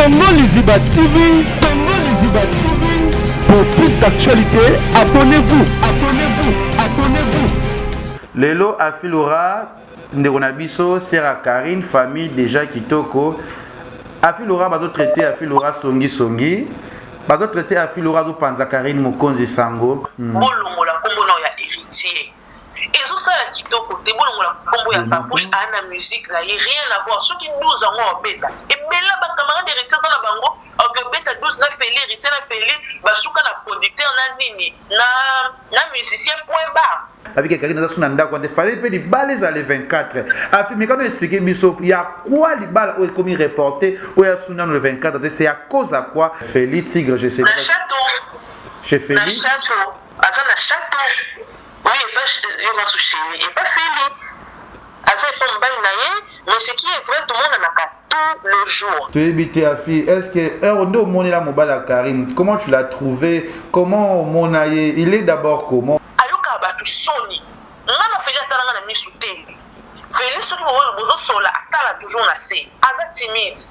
Congo Liziba TV, Congo Liziba TV. Pour plus d'actualité, abonnez-vous, abonnez-vous, abonnez-vous. Lelo Afilora, Nderonabiso, Sera Karine, famille déjà Kitoko. Afilora, bazo traité Afilora Songi Songi. Bazo traité Afilora zo Panza Karine Mokonzi Sango. Bolongola kombo na ya héritier. Et ça la Kitoko, te bolongola kombo ya papouche ana musique na rien à voir. Ceux qui 12 ans en bêta. Et bella ba camarade héritier na bango, que bêta 12 na feli héritier na feli, ba souka na producteur na nini, na musicien point barre. Avec Karine dans son anda quand il fallait payer des balles à les 24. Afin mais quand on expliquer biso, il y a quoi les balles ou comme il reporté ou il y a sous le 24, c'est à cause à quoi Feli Tigre, je sais pas. Na château. Chez Feli. Na château. Attends, na château. Oui, et pas sous chez lui, et pas Feli. Attends, il faut me bailler, mais ce qui est vrai, tout le monde en a qu'à tout le jour. Tu es habité à fille, est-ce que on est là mobile à Karine, comment tu l'as trouvé, comment mon aïe, il est d'abord comment? Ayoka batu soni, ngana Feli atala ngana misute. Feli soki bozo sola atala toujours na se, aza timide.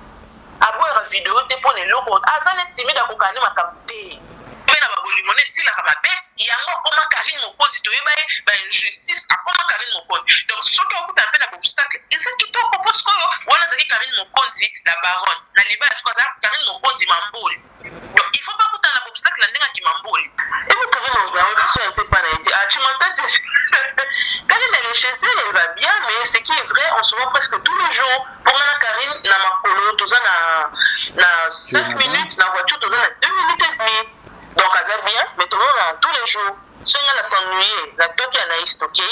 Aboyera vidéo te pone loko, aza ne timide akokani makambo te. Bena babolingo ne sila ka mabe, yango koma Karine Mokonzi toyeba ye ba injustice akoma Karine Mokonzi. Donc soki okuta mpe na obstacle, eza kitoko parce que wana zaki Karine Mokonzi la baronne. Na libala soki aza Karine Mokonzi mamboli. Donc il faut pas kuta na obstacle la ndenga ki mamboli. Et vous Karine Mokonzi, je ne sais pas na été. Ah tu m'entends? Karine elle est chez elle, elle va bien, mais ce qui est vrai, on se voit presque tous les jours. Pour moi Karine na makolo, toza na 5 minutes, na voiture toza na 2 minutes et demie. Donc, ça va bien, mais tout le monde, tous les jours, si on a s'ennuyer, la toki a stocké,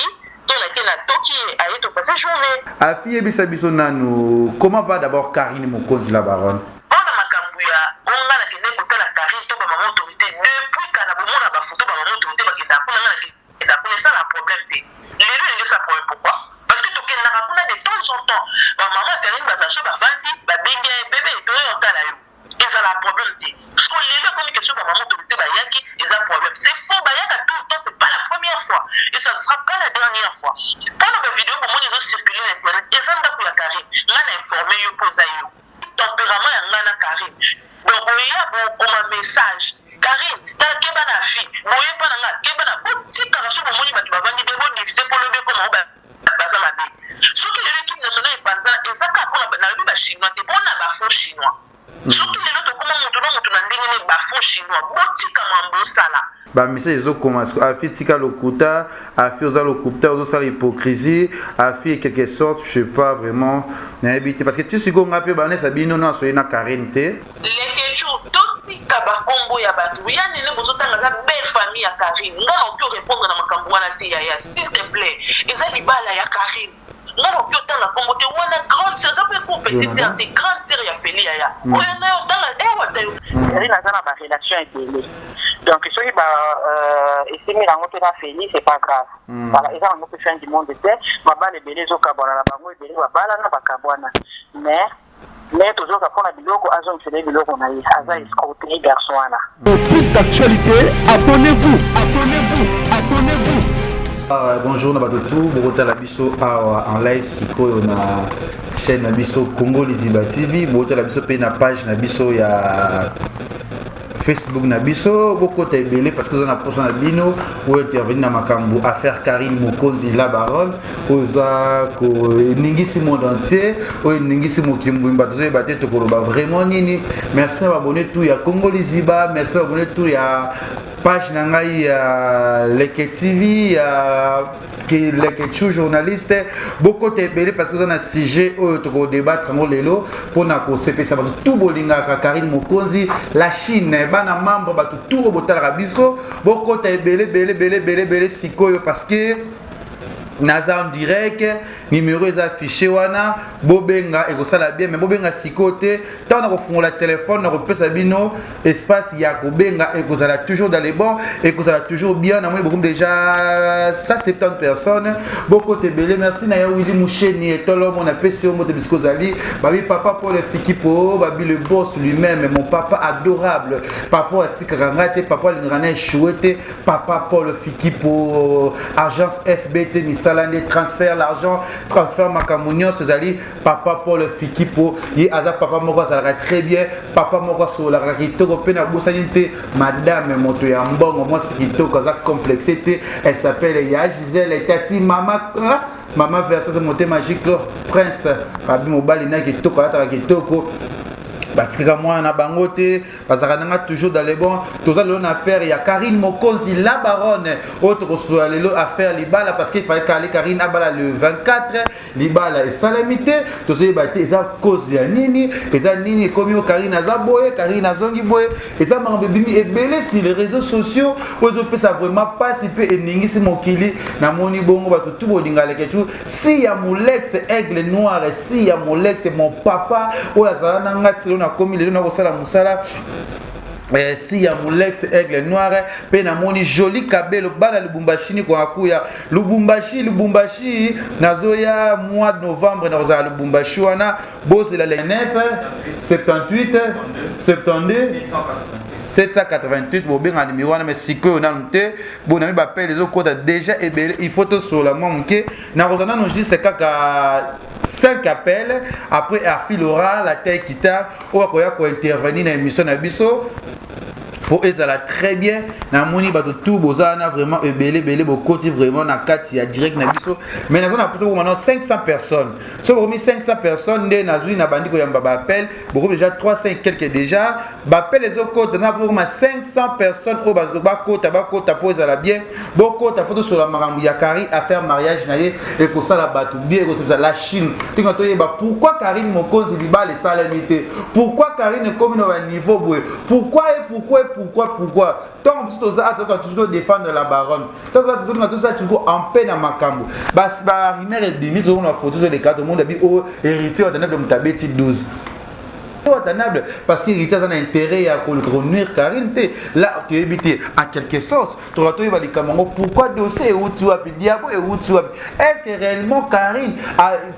tout la toki a été passé journée. Afi ebisa biso nanu, comment va d'abord Karine Mokonzi la baronne? On a ma cambouya, on a la kende côté la Karine, tout ma autorité, depuis qu'elle a besoin de la photo, ma autorité, qui t'a connu ça, la problème. Les deux, ils ça problème pourquoi? Parce que tout n'a pas de temps en temps. Ma maman, Karine, va s'acheter, va vendre, va béguer, bébé, tout le temps là. Et ça la problème. Parce qu'on les communication par maman autorité bayaki, ils ont un problème. C'est faux, bayaka tout le temps, c'est pas la première fois. Et ça ne sera pas la dernière fois. Pendant la vidéo, comment ils ont circulé sur Internet, ils ont d'abord la Karine. On a informé, ils posent à eux. Tempérament, il y a la Karine. Donc, il y a comme un message. Karine, t'as qu'est pas la fille. Vous voyez pas la qu'est pas la bonne. Si t'as reçu mon money, tu vas vendre des bonnes diffusées pour le bien comme on va. Baza ma bé. Surtout l'équipe nationale est panza, et ça, quand on a un chinois, t'es bon à bafou chinois. Surtout les autres, comment on bafou chinois, botika mambo sala. Bah, mais c'est ça, comment Afi tika lokuta, Afi osa lokuta, osa l'hypocrisie, Afi quelque sorte, je sais pas vraiment, n'habiter parce que tu sais qu'on a pu banner ça bino non sur une Karine te. Les questions totika ba kombo ya batu, ya nene bozotanga za belle famille ya Karine. Ngana okyo répondre na makambo wana te ya s'il te plaît. Eza libala ya Karine. Ngana okyo tanga kombo te wana grande sœur, ça peut être petite sœur, te grande sœur ya Feli ya. Oya na yo tanga wata yo. Karine azana ba relation avec lui. Donc, ceux qui essaient de rencontrer la Feli, c'est pas grave. Voilà, ils ont rencontré fin du monde de terre. Ma balle est belle, ils ont cabana, la bango est belle, ma balle n'a pas cabana. Mais toujours quand on a du logo, ils ont fait du logo, on a eu, ils ont escroqué garçon là. Pour plus d'actualité, abonnez-vous, abonnez-vous, abonnez-vous. Bonjour, on a tout, Borota Labiso en live, Siko, on a chaîne Nabiso Congo Liziba TV, Borota Labiso paye na page Nabiso, il y a Facebook Nabiso, beaucoup de belé parce que on a posé un bino ou intervenir dans makambo affaire Karine Mokonzi la baronne, oza ko ningisi monde entier, ou ningisi mokimbu mbatoze baté to koloba vraiment nini. Merci d'abonner tout ya Congo Liziba, merci d'abonner tout ya page nangai ya Leke TV ya Leke journaliste, beaucoup de belé parce que on a sujet au to débattre en lelo pour na ko CP ça tout bolinga Karine Mokonzi la Chine bana membre batu tout botal rabiso beaucoup de belé sikoyo parce que naza en direct numéro est affiché wana bobenga et ça la bien mais bobenga sikote tant on a refondu téléphone on repère bino espace ya kobenga et que ça la toujours dans les bons et que ça la toujours bien na moi beaucoup déjà 170 personnes beaucoup de belé merci na ya Willy Moucheni et tout le monde a pèsé au mot de biskozali babi papa pour le fikipo babi le boss lui-même mon papa adorable papa atikangate papa l'ingrané chouette papa pour le fikipo agence FBT salande transfert l'argent transfert makamonion cezali papa Paul Fikipo et aza papa moko ça très bien papa moko sur la kitoko pe na bosanité madame moto ya mbongo moi c'est kitoko ça complexité elle s'appelle ya Gisèle tati mama maman versa ce monté magique prince babi mobali na kitoko la kitoko batika moi na bangote bazakana toujours dans les bons tous allons affaire il y a Karine Mokonzi la baronne autre soit lelo affaire libala parce qu'il fallait caler Karine abala le 24 libala et salamité tous ces bâti ça cause ya nini et ça nini comme Karine azaboye Karine azongi boye et ça m'a bimi et belé sur les réseaux sociaux aux peut ça vraiment pas si peu eningi si mokili na moni bongo ba tout bolinga le ketu si ya molex aigle noir si ya molex mon papa ou la zana ngati comme il est dans la musala si ya molex aigle noir pe na moni joli kabelo bana Lubumbashi ni kwa kuya Lubumbashi nazoya mois de novembre na za Lubumbashi wana boss la 9 78 72 788 bobenga numéro wana mais siko na nte bonami ba pele les autres déjà et il faut tout sur la monke na rozana non juste kaka 5 appels après afilora la taille guitare ou akoya ko intervenir na émission na biso pour ezala très bien na moni bato tout bozana vraiment belé bokoti vraiment na kati ya direct na biso mais na zona pour maintenant 500 personnes so remis 500 personnes ndé na zui na bandiko ya mbaba appel beaucoup déjà 300 quelques déjà ba appel les autres na pour 500 personnes au bas bakota pour ezala bien bokota photo sur la marambu ya Kari à faire mariage na ye et pour ça la bato bien ko ça la Chine tinga to yeba pourquoi Karine Mokonzi libala et salamité pourquoi Karine comme no niveau boy pourquoi tant que tu as toujours défendre la baronne tant que tu as toujours en peine à Makambo bah rimer et demi tout on a photo sur les cas tout le monde a dit oh héritier de notre tabeti 12 parce qu'il y a un intérêt à nuire Karine là tu évites à quelque sorte tu vas trouver les camarades pourquoi dossier où tu as diabo et où tu as est-ce que réellement Karine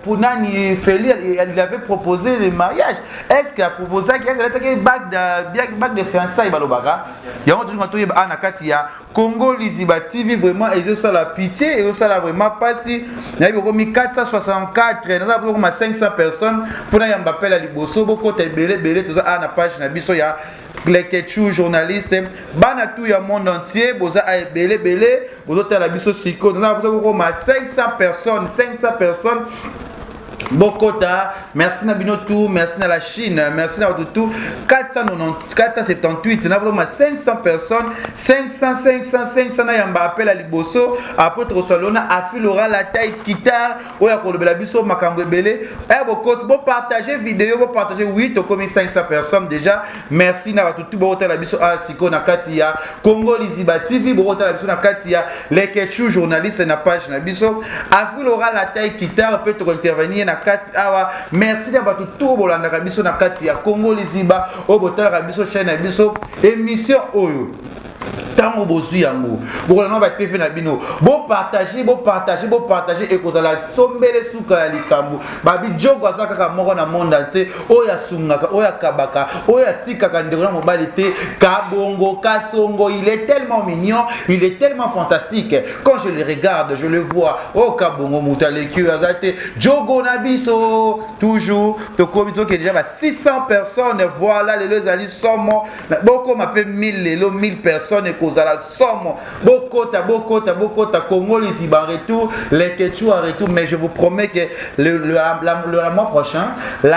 pour Nani Feli elle avait proposé le mariage est-ce qu'elle a proposé qu'il bac de fiançailles balobaka il y a un truc tu as na katia Congo Liziba TV vraiment et ça la pitié et ça la vraiment pas si il y a eu 464 nous avons 500 personnes pour na Mbappé la liboso beaucoup belé tout ça à la page na biso ya Klekechu journaliste bana tout ya monde entier boza a belé bozo la biso siko nous avons 500 personnes Bokota, merci Nabino tout, merci à la Chine, merci à tout, 478, nous avons 500 personnes, 500 na appel à Liboso, après Trosolona, affilera la taille guitare, ou ya kolobela biso makambo belé, bokota, bon partager vidéo, bon partager 8, comme 500 personnes déjà, merci na tout, bon la biso à Siko na Katia, Congo Liziba TV, bon la biso na Katia, les Ketchou journaliste na page na biso, affilera la taille guitare, peut intervenir na kati awa merci à bato tout bolanda biso na kati ya Congo Liziba o botala biso chaîne na biso émission oyo tango bozu yango bokolanga ba TV na bino bo partager et kozala sombele suka ya likambo babi jogo azaka ka moko na monde entier oya sungaka oya kabaka oya tikaka ndeko na mobali te kabongo kasongo il est tellement mignon il est tellement fantastique quand je le regarde je le vois oh kabongo mutaleki azate jogo na biso toujours to komito que déjà 600 personnes voilà les ali somo boko m'appelle 1000 personnes et kozala somo bokota Congo Liziba retour les Ketchou à retour mais je vous promets que le mois prochain le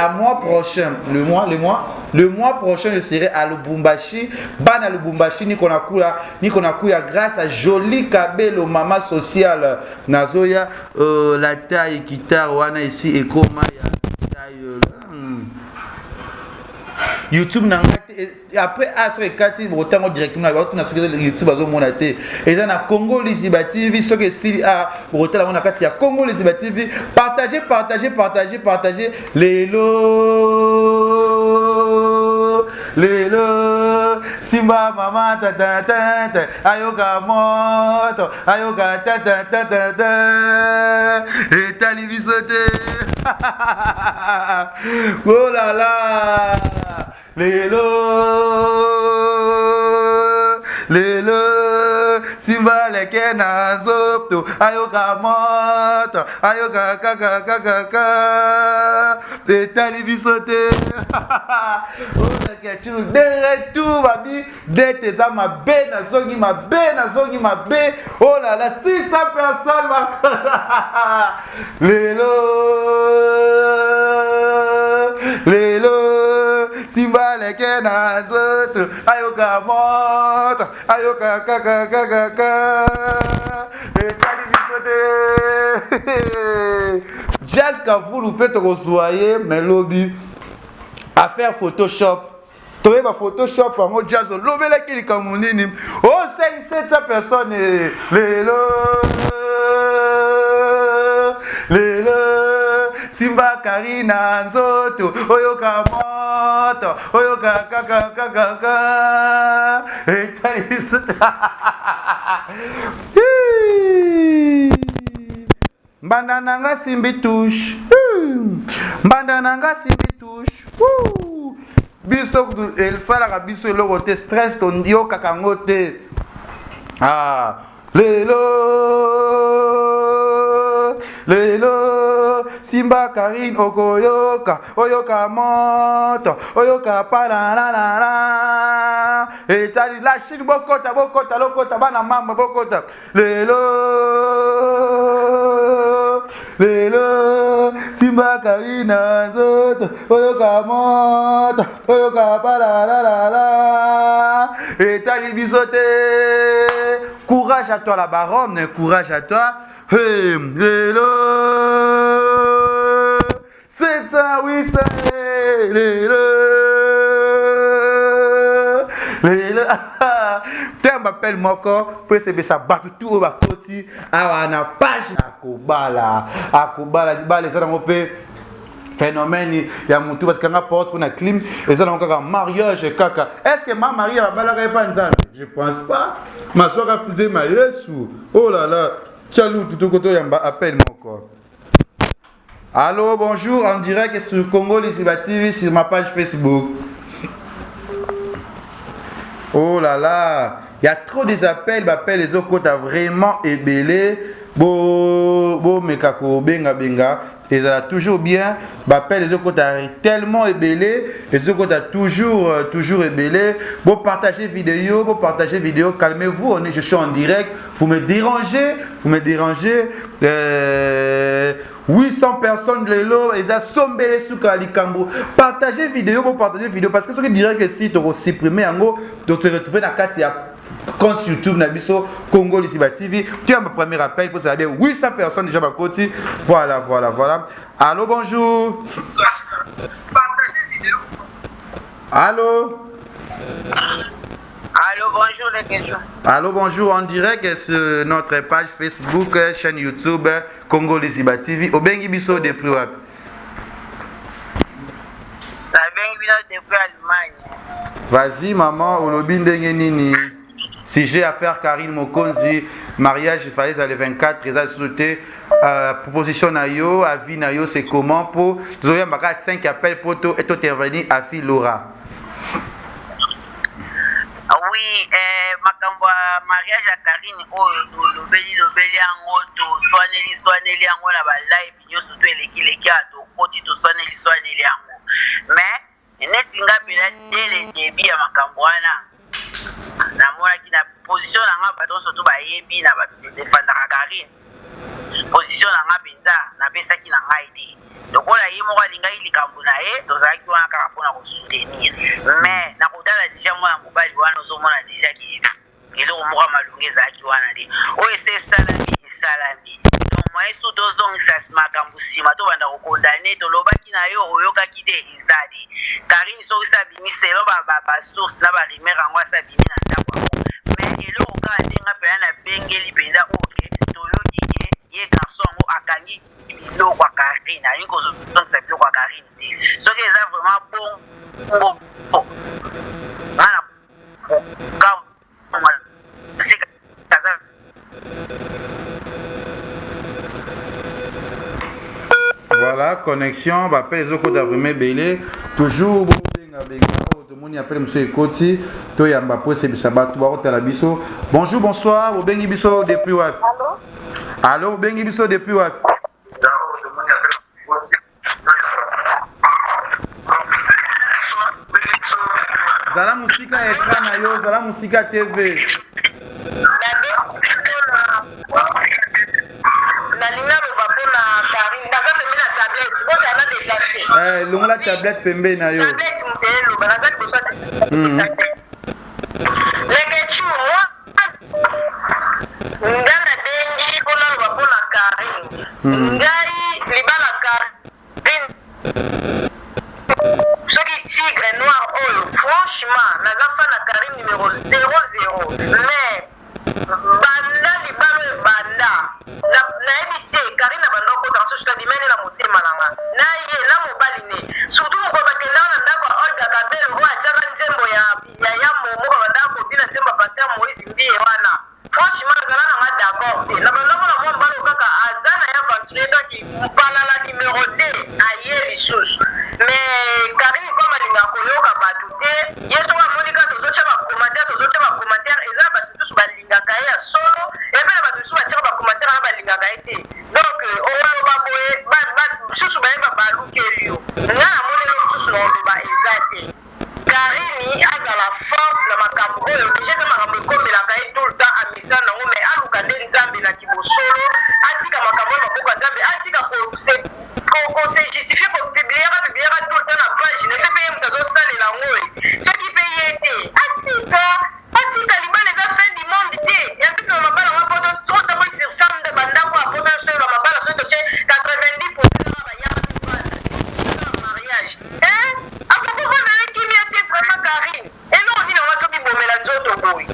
mois prochain je serai à Lubumbashi bana Lubumbashi ni konakuya grâce à Joli Kabelo mama sociale nazoya la taille guitare wana ici et comment ya YouTube n'a après sur les quartiers autant directement na sur YouTube bazo monaté et dans na Congo Liziba TV ce que si a autant on a quartier ya Congo Liziba TV partager lelo simba mama tata ayoka moto ayoka tata et talibisote oh là là lelo Simba leke na nzoto ayoka moto ayoka kaka kaka kaka etali biso te de retour babi dès tes âmes nazongi mabe oh là là 600 personnes lelo simba leke na nzoto ayoka moto ayoka kaka kaka kaka etali biso te Jazz Kavulu peut te resoyer melobi à faire Photoshop. Tu vas Photoshop en jazz lobela ki kamunini. Oh 700 personnes lelo Simba Karina Nzoto oyoka moto oyoka kaka kaka kaka Mbanda nanga simbi touche Mbanda nanga simbi touche biso esalaka biso eloko te stress tondio kakango te lelo Simba Karine okoyoka oyoka moto oyoka palalalala etali la chine bokota lokota bana mamba bokota lelo Simba Karine Nzoto oyoka moto oyoka palalalala etali biso te. Courage à toi la baronne, courage à toi. Hey, lelo, c'est ça, oui, c'est lelo. Tu m'appelles Moko, pour essayer ça battre tout au bas côté. Ah, on a page akobala, les gens ont fait phénomène, il y a mon tout parce qu'on a porte pour la clim, et ça encore un mariage caca. Est-ce que ma mariée va balayer pas ça? Je pense pas. Ma soeur a refusé ma yesu. Oh là là, Tchalou tout au côté yamba appelle Moko. Allô, bonjour, en direct sur Congo Lisiba TV sur ma page Facebook. Oh là là, il y a trop des appels, m'appelle les autres côtés vraiment ébélé. Bo mekako benga et ça a toujours bien m'appelle les autres côtés tellement ébélé les autres côtés toujours ébélé. Bon partagez vidéo, calmez-vous, je suis en direct, vous me dérangez 800 personnes de l'eau, ils ont sombé sous Kalikambo. Partagez vidéo parce que ce qui dirait que si tu as supprimé en gros, tu te retrouves dans la carte compte YouTube Nabiso Congo Lisiba TV. Tu as mon premier appel pour ça bien 800 personnes déjà à côté. Voilà. Allô, bonjour. Partagez vidéo. Allô, bonjour les questions. Allô, bonjour, en direct sur notre page Facebook, chaîne YouTube Congo Lisiba TV. Obengi biso depuis wap. Depuis Allemagne. Vas-y maman, olobi ndenge nini? Si j'ai à faire Karine Mokonzi, mariage, il fallait aller 24, très sauté. Proposition nayo, avis nayo, c'est comment pour. Nous avons 5 appels pour tout et intervenir à fille Laura. Oui, makambo mariage à Karine, lobeli yango, soaneli yango na ba live, nyoso to eleki ato, koti to soaneli yango. Mais, netinga pela dès le début ya makambo wana. Namonaki na position nanga bato surtout bayebi na badefendaka Karine position nanga mpenza napesaki na ngai te lokola ye moko alingaki likambo na ye tozalaki wana kaka mpona kosoutenir mais nakotala deja mwana mobali wana ozomona deja ki eloko moko ya malungu ezalaki wana te oyo ese esalami donc moye su tozongisa makambo nsima tobanda kokondane tolobaki na yo oyokaki te eza te Karine soki sabimi selo basource na barimere yango asabimi na ndako yango mais eloko kaka ndenga mpena na bengeli mpenza oke toyoki ye garçon yango akangi biloko ya Karine alingi kozongisa biloko ya Karine te soki eza vraiment bongo ngana Voilà, connexion, appelle les autres côtés vraiment belé, toujours Tomoni appelle monsieur Ekoti, to yamba po se bisaba to ba la biso. Bonjour, bonsoir, obengi biso depuis wat. Allô, obengi biso depuis wat. Zala musika écran na yo, zala musika TV. Longo la tablette pembe na yo. Franchement, la gafa na Karim numéro 00. Mais banda libalo e banda na ebite Karim na banda ko dans ce stade mene na motema nanga na ye na mobali ne surtout mo ba kenda na ndako Olga Kabel roi jaka nzembo ya momo ba banda ko bina nzembo pasteur Moïse Ndiye wana franchement ngala na d'accord na banda ko na mo mbalo kaka azana ya venture donc mpana la numéro 2 aye lisusu mais Karim comme alinga koyoka batu te yeso wa monika tozocha ba commentaire eza batu tous balinga kaya solo et puis batu tous bacha ba commentaire na balinga kaya te donc olo ba boye ba susu ba ba balukelio ngana monelo tous no ba ezate Karim aga la force na makambo oyo je kama makambo komela kaya tout le temps amisa na ngo mais aluka de nzambe na kibosolo atika makambo na boka nzambe atika ko se justifier ko publier tout le temps na page ne se paye mutazo stale la ngoi ce qui paye été atika libale za fin du monde te ya pipe na mabala wa poto trop de monde sur femme de banda ko apota sur la mabala so to 90% na ba ya mariage apoko ko na qui mi était vraiment Karim et non ni na waso bi bomela nzoto boy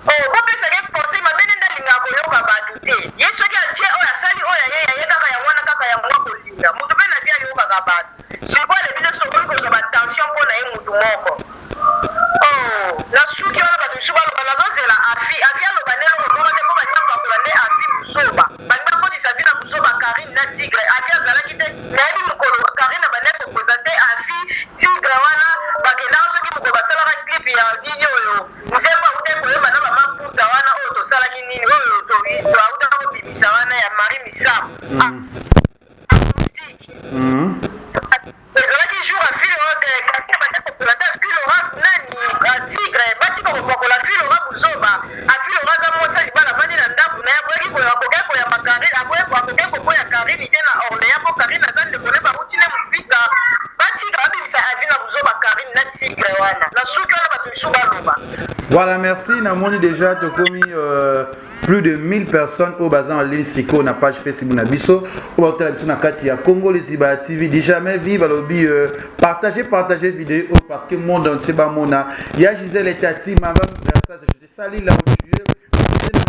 ko pesa ke force ma bene ndalinga ko yoka batu te yeso ki atie oya sali oya ye kaka ya wana kaka ya mwa ko linga mutu bena bia yoka ka batu siko le bino so ko ko ba tension ko na ye mutu moko la suki wana batu suba lo bana zozela afi alo banelo ko ko te ko ba nyamba ko ne afi busoba banda ko disavina busoba Karim na tigre afi azala kite na ebi mukolo Karim na bane ko présenter afi tigre wana bakenda soki muko basala ka clip ya video yo nzemba ute ko yeba na mama puta wana o to sala nini o to uta ko bibisa wana ya Marie Misam Voilà, merci. Namoni déjà te commis plus de 1000 personnes au bazar en ligne siko na page Facebook na biso au hôtel la biso na kati ya Congo les Iba TV. Déjà mais vive lobby partager vidéo parce que monde entier ba mona. Ya Gisèle et Tati ma ça je te salue là où tu es.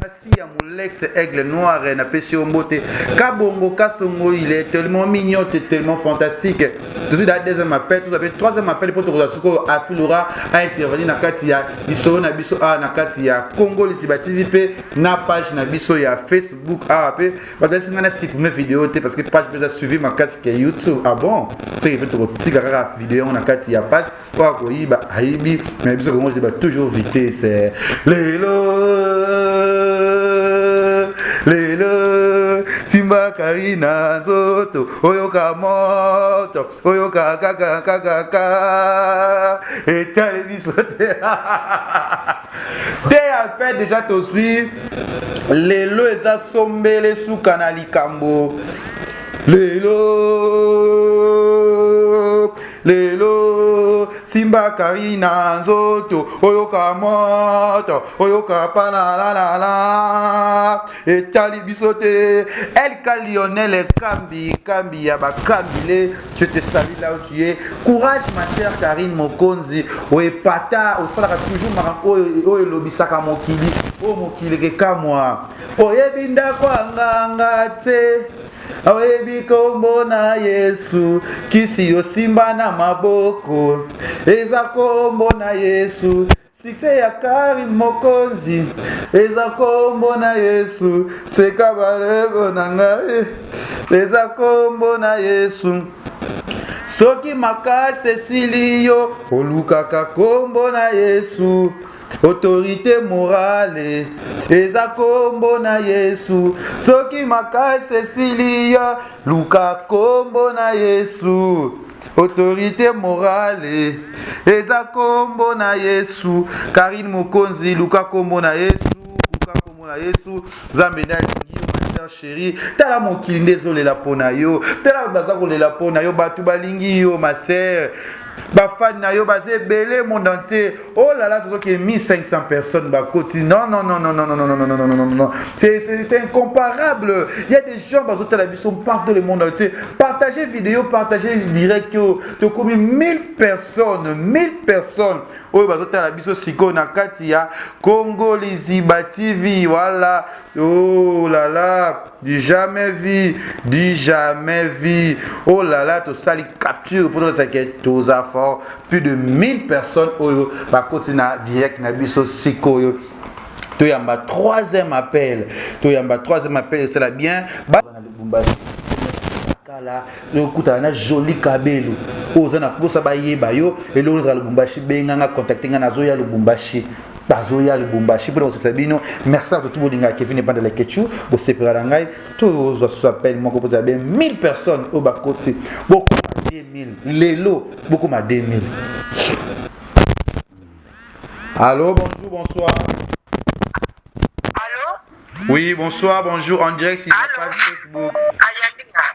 Merci à mon Lex Aigle Noir na Pesio Mbote. Kabongo Kasongo, il est tellement mignon, tellement fantastique. Tout de suite, deuxième appel, tout à fait troisième appel pour te rejoindre. Afilora a intervenu na Katia, Iso na biso a na Katia, Congo les Iba TV na page na biso ya Facebook a pe. Parce que ngana si pour mes vidéos parce que page déjà suivi ma Katia YouTube. Ah bon, c'est que tu tigara vidéo na Katia page pour ko iba aibi, mais biso Congo les Iba toujours vitesse. C'est Lelo Simba Karina Zoto Oyoka Moto Oyoka Kaka et télévisote dès après déjà te suis Lelo eza sombele sous kanali kambo Lelo Simba Karina Nzoto Oyoka Moto Oyoka Pana la la et Talibisote Elka Lionel Kambi Yaba Kambile. Je te salue là où tu es. Courage ma sœur Karine Mokonzi. Oye pata Osala toujours maran Oye lobisaka mokili O mokili keka moi Oye binda kwa nganga te Awebi kombo na Yesu kisi yosimba na maboko eza kombo na Yesu sikse ya Karim Mokonzi eza kombo na Yesu seka balebo na ngai eza kombo na Yesu soki makasi esili yo olukaka kombo na Yesu. Autorité morale eza kombo na Yesu. Soki makasi esili yo luka kombo na Yesu. Autorité morale eza kombo na Yesu. Karine Mokonzi luka kombo na Yesu. Luka kombo na Yesu. Nzambe na chérie, tala mokili ndezolela pona yo, tala baza kolela pona yo, batu balingi yo ma sœur, bafani na yo baze belé monde entier. Oh là là, tout que 1500 personnes bakoti. Non non non non non non non non non non non non non. C'est incomparable. Il y a des gens bazote la biso partout le monde entier. Partagez vidéo, partagez direct tu comme 1000 personnes, 1000 personnes. Oh bazote la biso siko na kati ya Congo Liziba TV. Voilà. Oh là là, du jamais vu, du jamais vu. Oh là là, tout ça les capture pour nous s'inquiéter aux affaires. Plus de 1000 personnes oyo ba kotina direct na biso siko yo. To yamba troisième appel. To yamba troisième appel, c'est la bien. Ba na Lubumbashi. Kala le kuta na joli kabelo. Ozana posa ba yeba yo et le Lubumbashi benga nga contacter nga na zoya Lubumbashi. Bazoya Lubumbashi pour Sabino. Merci à tout le monde qui vient de la Ketchou. Vous séparangai. Tout s'appelle mon composé bien 1000 personnes au bas côté. Beaucoup à 2000. Les lots beaucoup à 2000. Allô, bonjour, bonsoir. Allô? Oui, bonsoir, bonjour en direct sur la page Facebook.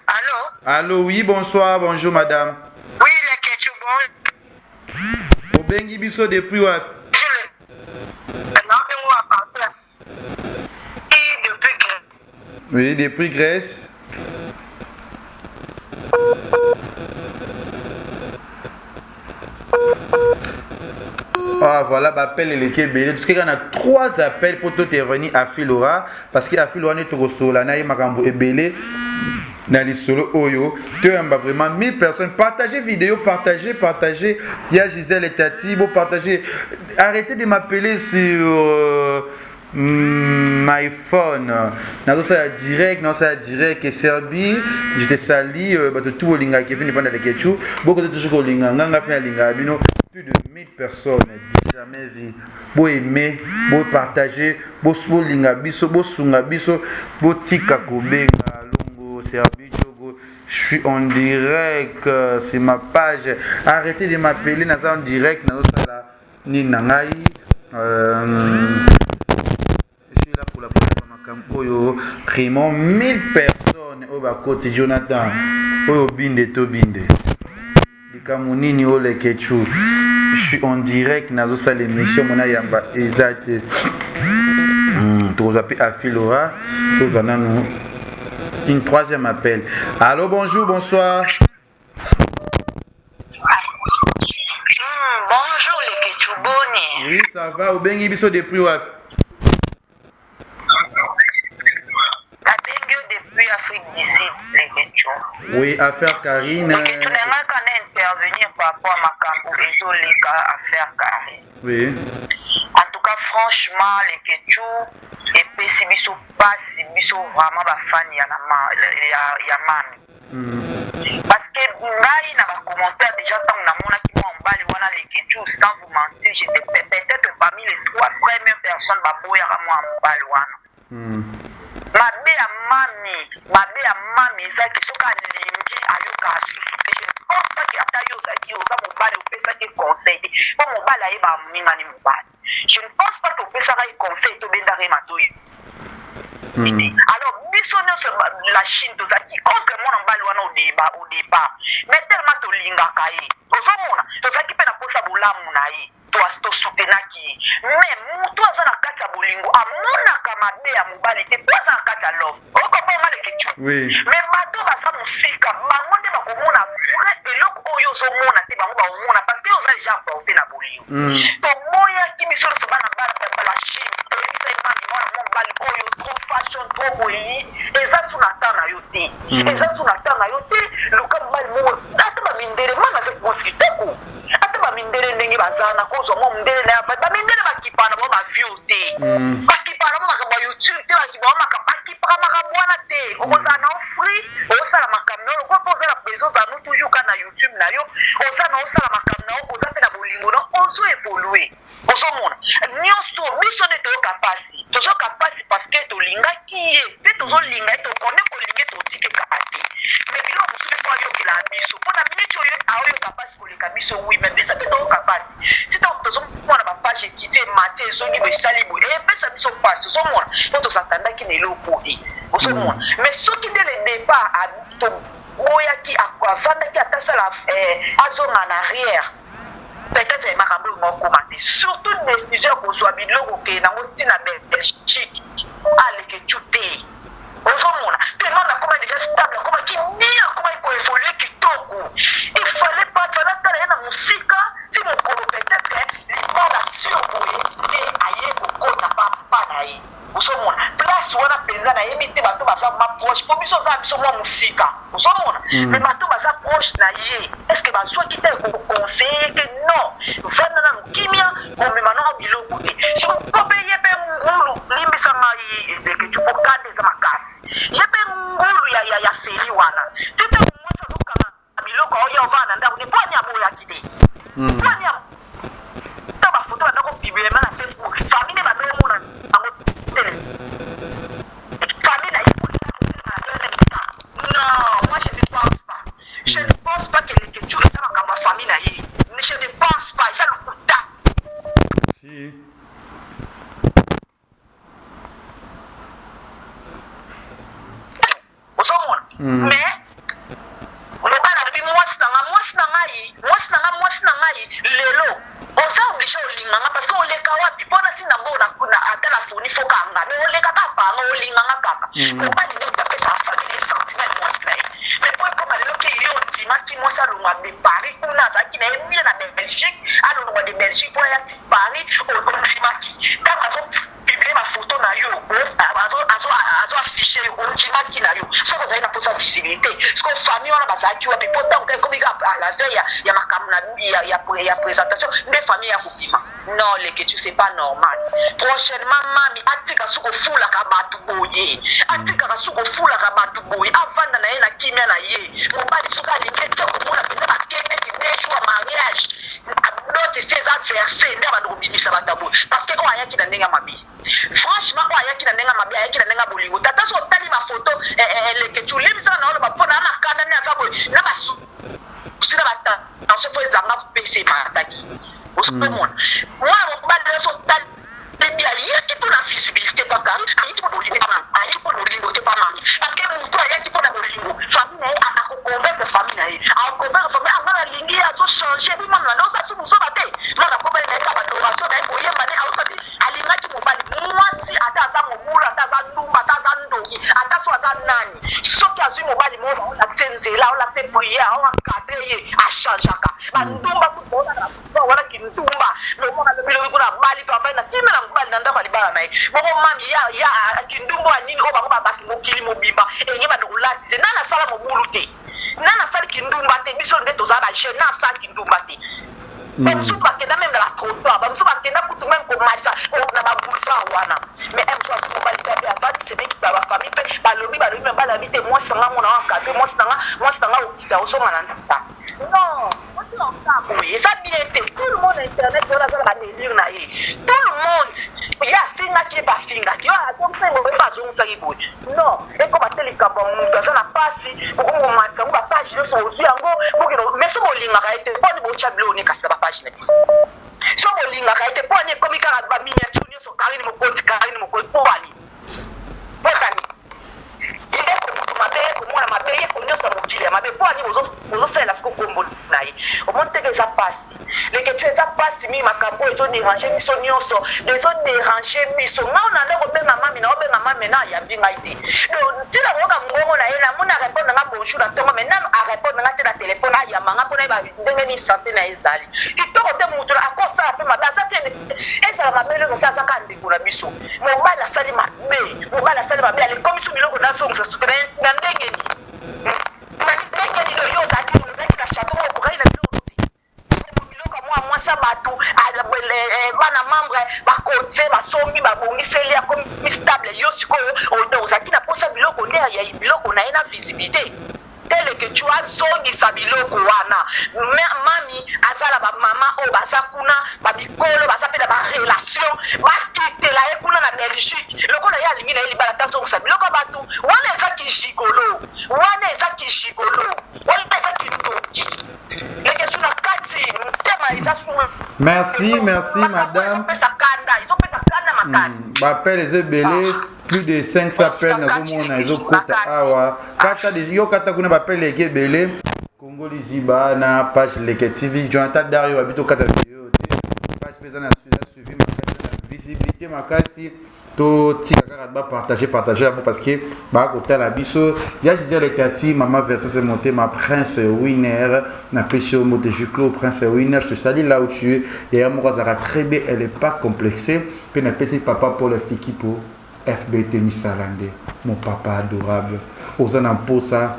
Allô? Allô, oui, bonsoir, bonjour madame. Oui, la Ketchou, bon. Au Bengi Bisso depuis what? Oui, depuis Grèce. Ah voilà, l'appel est le belé. Parce qu'il y a 3 appels pour te revenir à Philora. Parce qu'à Philora, on est au sol, on a makambo et belé. Dans les solos Oyo, tu as vraiment 1000 personnes. Partagez vidéo, partagez. Il y a Gisèle et Tati, bon, partagez. Arrêtez de m'appeler sur my phone. Dans ça direct, et Serbie, j'étais sali, tout le linga qui vient de la Ketchou. Beaucoup de toujours linga, plus de 1000 personnes, jamais vu. Beau aimer, beau partager, beau linga biso, beau sunga biso, beau tika kobenga, longo, Serbie, Togo. Je suis en direct, c'est ma page. Arrêtez de m'appeler, dans en direct, dans ça ni nangai. Pour la première Raymond, 1000 personnes au bas côté Jonathan au binde to binde di kamunini au le Ketchou. Je suis en direct dans cette émission mon ayamba exact tu appelles à Philora tu as une troisième appel. Allô, bonjour, bonsoir. Bonjour les Ketchou Boni. Oui, ça va au bengi biso depuis what? Depuis Afrique du Sud, les Ketchou. Oui, affaire Karine. Les Ketchou, j'aimerais qu'on intervenir par rapport à ma campo et les cas affaire Karine. Oui. En tout cas, franchement, les Ketchou, et puis si biso pas, si biso vraiment ba fan ya mami. Parce que ngai na ba commentaire déjà tant na mona qui m'a emballé wana les Ketchou, sans vous mentir, j'étais peut-être parmi les 3 premières personnes ba boya moi emballé wana. Mabe ya mami ezaki soka alingi ayoka asusu je ne pense pas que ata yo ozaki oza mobali opesaki conseil te mpo mobali ayeba moningani mobali. Je ne pense pas que opesaka ye conseil tobendaka ye matoyi. Alors biso nyonso la Chine tozalaki contre mwana mobali wana au départ mais tellement tolingaka ye ozomona tozalaki mpe na posa bolamu na ye tosutenaki ye mais moto aza na kati ya bolingo amonaka mabe ya mobali te po aza na kati ya love okombonga le Ketchou. Mais bato baza mosika bango nde bakomona vrai eloko oyo ozomona te bango baomona parce que oza déjà porte na bolingo toboyaki biso nyonso bana bala Chine toyebisa ye mami mwana mobali oyo trop fashion trop boyi eza suna ta na yo te eza suna ta na yo te luka mobali moko ata bamindele mama aza komoski teko ata bamindele ndenge bazana kozwa mwa mondele na ya bamindele bakipana bo bavio te bakipana bo makambo ya YouTube te bakipaka makambo wana te okozala na ofri ozosala makambo oyo kopo oza oza na besoin za nous toujours ka na YouTube na yo oza na osala makambo na yo oza mpe na bolingo na ozo évoluer ozomona nyonso biso nde toyoka pasi tozoyoka pasi parce que tolingaki ye mpe tozolinga ye tokone kolinge totikeka te mais biloko mosusu mpe ayokela biso mpona minute oyo aoyoka pasi koleka biso wi mais biso mpe toyoka pasi ti ntango tozomona bapage ekite mate ezongi besali boye epesa biso pasi ozomona mpo tozatandaki na eloko e ozomona mais soki nde le départ toboyaki avandaki atasala azonga na arrière peut-être makambo mokoma te surtout décision kozwa biloko okeye nango ntina belgique aleke cu te ozomona tellement nakoma déjà stable akomaki bien akomaki koévolue kitoko ifallait pas tala ye na mosika ti mokolo peut-être libala sur boye te aye kokota papa na ye ozomona place wana mpenza nayebi te bato baza maproche mpo biso oza biso mwa mosika ozomona me bato baza proche na ye estce bazwaki te koconseille ke non vanda nano kimia komema nao biloko te soko mpe ye mpe ngulu limbisanga ekecu pokade eza makasi ye mpe ngulu ya feri wana tete mwasi azokanga biloko aoya ovana ndako ne po ani aboyaki te po ani ta bafoto bandako bibilema na Facebook famille batomona yango tele famille na ye non moi je ne pense pas je ne pense pas que les questions eza makambo ya famille na ye je ne pense pas eza lokuta si ozomona mais lobana lobi mwasi na ngai lelo oza oblige olinganga parce que oleka wapi mpona ntina mbona ata na foni fokanga me oleka kapanga olinganga kaka mobali nde bapesa famille sentiment mwasi na ye mais po ekoma lelo ke ye ondimaki mwasi alongwa de paris kuna azalaki na ye bie na belgique alongwa de belgique mpo ayaki paris ondimaki ntango azopiblie bafoto na yo azoaffiche yo ondimaki na yo soki ozali na mposa visibilité soko famille wana bazalaki wapi mpo ntango ekomika à la veille ya makambo ya présentation nde famille ya kobima non leketu c'est pas normal prochainement mami atika suko fulaka bato boye atikaka suko fulaka bato boye avanda na ye na kimia na ye mobali soki alingi te komona mpenza bakende ti dejour ya mariage dote ses adversaire nde abanda kobimisa bato boye parce que oyo ayaki na ndenge ya mabe franchement oyo ayaki na ndenge ya mabe ayaki na ndenge ya bolingo tata so otali bafoto leketu limbisaka na oloba mpona ana kanda nde aza boye na basina batension po ezanga pese mataki osomona mwana mobali nyonso otali ayaki mpo na visibilité kaka ayaki mpo bolingo te mami ayaki mpo bolingo te pa mami parce que motu ayaki mpo na bolingo famille na ye akoconvaincre famille na ye akoconvaincre famille anga nalingi azochange epi mama na oza sumuzoba te mwana kobali na ye kaka badoration na ye koyemba ne aosati alingaki mobali mwasi ata aza mobulu ata aza ndumba ata aza ndoki ata so aza nani soki azwi mobali mona olakise nzela olakise priere aoakadre ye achangeaka bandumba kutoona wana kindumba lomona lobilobi kuna bali to ambai na kimela mobali na ndako alibala na ye bongo mami ya kindumba wa nini oyo bango babaki mokili mobimba enge bandokolatise nana asala mobulu te nana asali kindumba te biso nde tozala bajeune na asala kindumba te bamosusu bakenda meme na batrottoir bamosusu bakenda kutu meme komalisa na baboulevard wana mais mso asi mobali te ape avandi semeki bafamille mpe balobi meme balabi te mwasi nanga mona wakadre mwasi nanga okita ozonga na nzata non boye eza bien te tout le monde internet wana azala banelire na ye tout le monde ye asingaki ye bafingaki atompe bazongisaki boye non ekoma te likambo ya motu aza na pasi okomomatisa ngo bapage nyonso ozwi yango mais so bolingaka ye te mponi botya biloko nekasila bapage na biso so bolingaka ye te mponi ekomi kaka baminiature nyonso karini mokonzi mpo bani potani mabe komona mabe ye konyosa mokili ya mabe mpo ani ozosalela siko kombo na ye omoni teke eza pasi leketu eza pasi mingi makambo oyo ezoderange biso nyonso ezoderange biso ngao na nde kobenga mami na obenga mami na ayambi ngai te ntina koyoka ngongo na ye namoni arépondre nanga bonjour na ntongo mai nano arépondre nanga te na telefone ayambanga mpona yeba ndenge nini sante na ye ezali kitoko te motu akosala mpe mabe aza te ezala mabe loko sa azaka ndeko na biso mobali asali mabe alekomisi biloko nazongisa suka na ndenge nini oyo ozalaki na chateau moko okokaki na biloko te biloko mwa mwasa bato bana membre bakotie basombi babongiseli akomi stable yo sikoyo ozalaki na mposa biloko nde ya biloko na ye na visibilité tel que tu as zongi sabiloko wana mami azala ba mama o bazakuna ba mikolo bazapela ba relation ba kitela ekuna na Belgique lokola ya lingi na eli bala tazo sabiloko batu wana eza kishigolo wana eza kishigolo wana eza kitoki leke tuna kati mutema eza suwe merci madame Bappel les belé plus de 500 appels na komona ezo kota awa kata yo kata kuna bappel les belé Congo Liziba na page Leke TV Jonathan Dario habito kata vidéo page pesa na suivi ma visibilité makasi to tika kaka ba partager parce que ba kota la biso ya Gisèle Ekati maman verset c'est monté ma prince winner na péché au mot de Juclo prince winner je te salue là où tu es et amour Zara très bien elle est pas complexée puis na péché papa pour le fiki pour FBT Misalande mon papa adorable ozana posa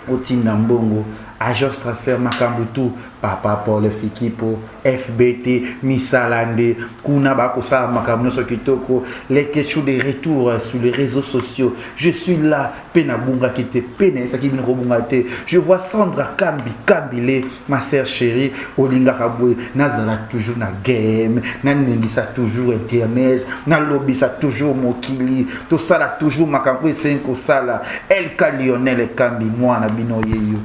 otinda mbongo agence transfert makambutu papa pour le fiki pour FBT Misalande kuna bako sa makamno so kitoko les questions de retour sur les réseaux sociaux je suis là pena bunga kite pena ça qui vient robungate je vois Sandra Kambile ma sœur chérie olinga kabwe nazala toujours na game na ningisa toujours internet na lobby ça toujours mokili to sala toujours makambo esenko sala El Lionel Kambi moi na bino yeyo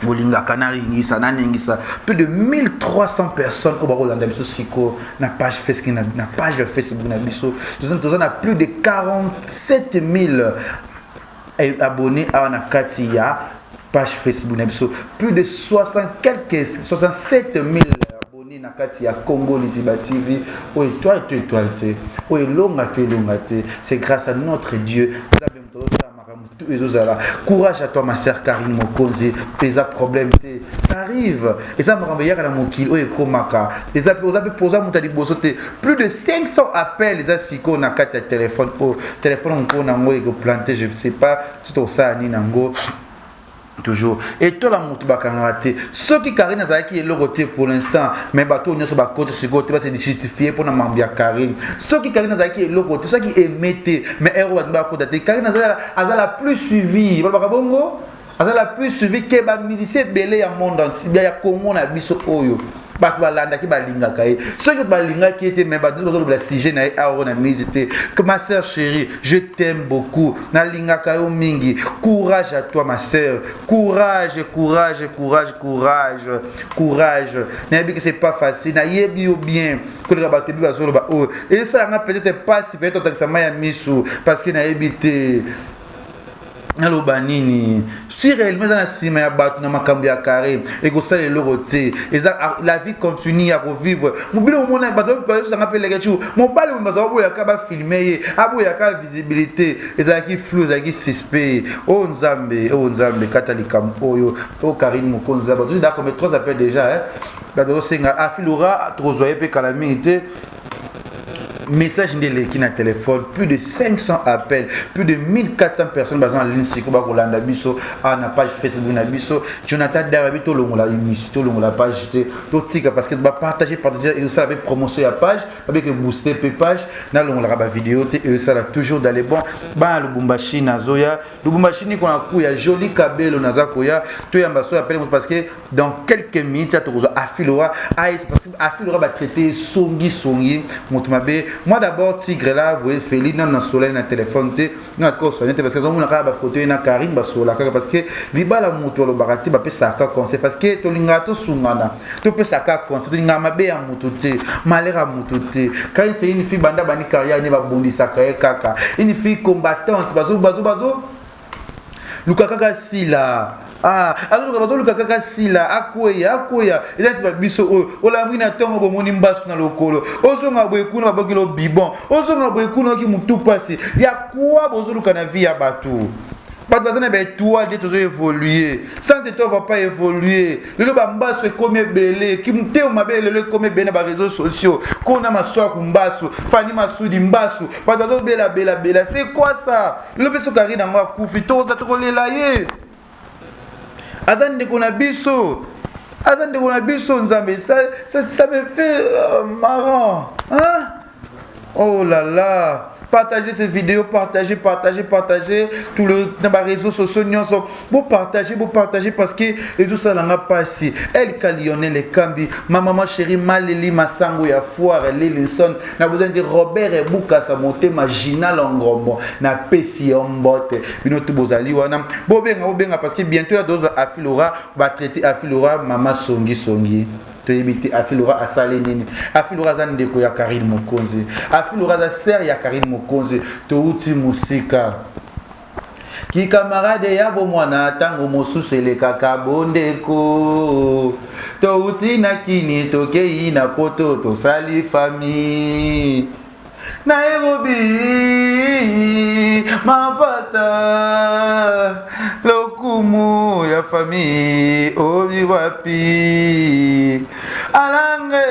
Molinga Canary Ngisa Naningisa plus de 1300 personnes au Barolanda biso siko na page Facebook na page Facebook na biso nous avons plus de 47 000 abonnés à na katia page Facebook na biso plus de 67 000 abonnés na katia Congo Liziba TV o étoile o longa c'est grâce à notre Dieu courage à toi ma sœur Karine Mokonzi pesa problème ça arrive et ça me renvoie à la mokil o ekomaka les appels poser mutali bosote plus de 500 appels les asiko na carte de téléphone au téléphone on a moi planté je sais pas si to ça ni nango toujours et toi la moto bakangate ce qui Karine azaki est le côté pour l'instant mais bateau ne so ba côté sur côté c'est justifié pour na mambia Karine ce qui Karine azaki est le côté ça qui émettait mais héros ba côté Karine azala plus suivi ba bongo azala plus suivi que ba musicien belé en monde entier ya Congo na biso oyo bato balanda ki balingaka ye soki balingaki ete mais bato bazoloba sujet na ye awa na méditer que ma sœur chérie je t'aime beaucoup nalingaka yo mingi courage à toi ma sœur courage nayebi que c'est pas facile nayebi yo bien koleka bato ebi bazoloba oyo esalanga peut-être pas si peut-être otakisa mai ya misu parce que nayebi te aloba nini si réellement dans la sima ya batu na makambo ya carré et ko sala le roté la vie continue à revivre mobile au monde batu ça m'appelle les gens mon balle me bazo boya ka ba filmer aboya ka visibilité ezaki flou ezaki suspect oh nzambe katalika oyo o Karine Mokonzi là batu d'accord mais 3 appels déjà hein batu senga afilura trozoyer pe calamité message qui na téléphone plus de 500 appels plus de 1400 personnes basant en ligne sur Kolanda biso à na page Facebook na biso Jonathan Darabito longola émission longola page to tika parce que ba partager et ça avec promotion ya page avec booster page na longola ba vidéo et ça là toujours dans les bons ba Lubumbashi na Zoya Lubumbashi ni kona ku ya joli kabelo na zakoya to yamba so appelle parce que dans quelques minutes ça to afilora parce que afilora ba traiter songi motumabe moi d'abord tigre là vous voyez Félix dans soleil na téléphone te non est-ce que sonné parce que on a ba photo na Karine ba sola parce que libala moto lo barati ba pesa ka conseil parce que to linga to sungana to pesa ka conseil to linga mabe ya moto te malera moto te quand c'est une fille banda bani carrière ni ba bondisa kaka une fille combattante bazo lukaka sila alors lukaka sila akoya ezati ba biso olamwi na tongo bomoni mbasu na lokolo ozonga boyekuna babokilo bibon ozonga boyekuna ki mutu pasi ya kwa bozoluka na vie ya batu bato bazana ba toi de toujours évoluer sans toi va pas évoluer le ba mbasu comme belé ki muteo mabele le comme bena ba réseaux sociaux kona maswa kumbasu fani masudi mbasu bato bazo bela c'est quoi ça le beso Karine ngwa kufito za tokolela ye azande kona biso nzambe ça me fait marrant hein oh là là partagez ces vidéos, partagez tout le dans les réseaux sociaux, vous partagez parce que les tout ça n'a pas passé. Elle Lionel les Kambi, ma maman chérie Maleli Masango ya foire Lilinson, n'a besoin de Robert et Bouka sa monté ma Gina Longrombo, na Pessi Ombote, binoto bozali wana. Bobenga parce que bientôt la dose Afilora va traiter Afilora maman Songi. To éviter Afilora a salé nini. Afilora za ndeko ya Karine Mokonzi. Afilora za sœur ya Karine Mokonzi. To uti musika. Ki camarade ya bo mwana tango mosusu le kaka bondeko. To uti na kini to kei na poto to sali famille. Nairobi mapata lokumu ya famille obi wapi alange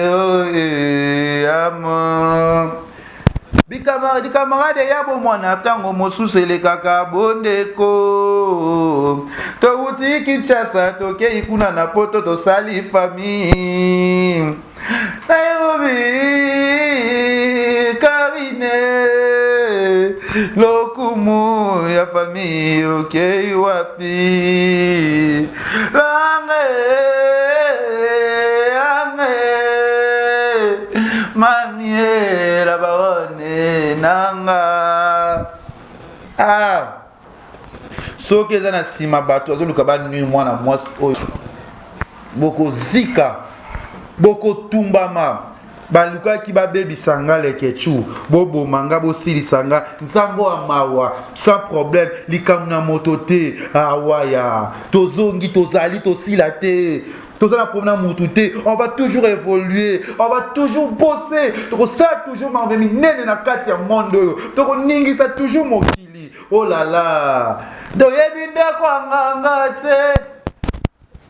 oye amo di camarade ya bo mwana tango mosusu le kaka bondeko to uti Kinshasa to kei kuna na poto to sali famille Nairobi Karine lokumu ya famille okay wapi lange mamie la baronne nanga soki eza na nsima bato azoluka banui mwana mwasi oyo bokozika bokotumbama balukaki babebisanga lekechu bobomanga bosilisanga nzambo ya mawa sans problème likambo na moto te awaya tozongi tozali tosila te tozala problème mutu te on va toujours évoluer on va toujours bosser tokosala toujours makambo minene na kati ya monde oyo tokoningisa toujours mokili oh là là doyebi ndako anganga te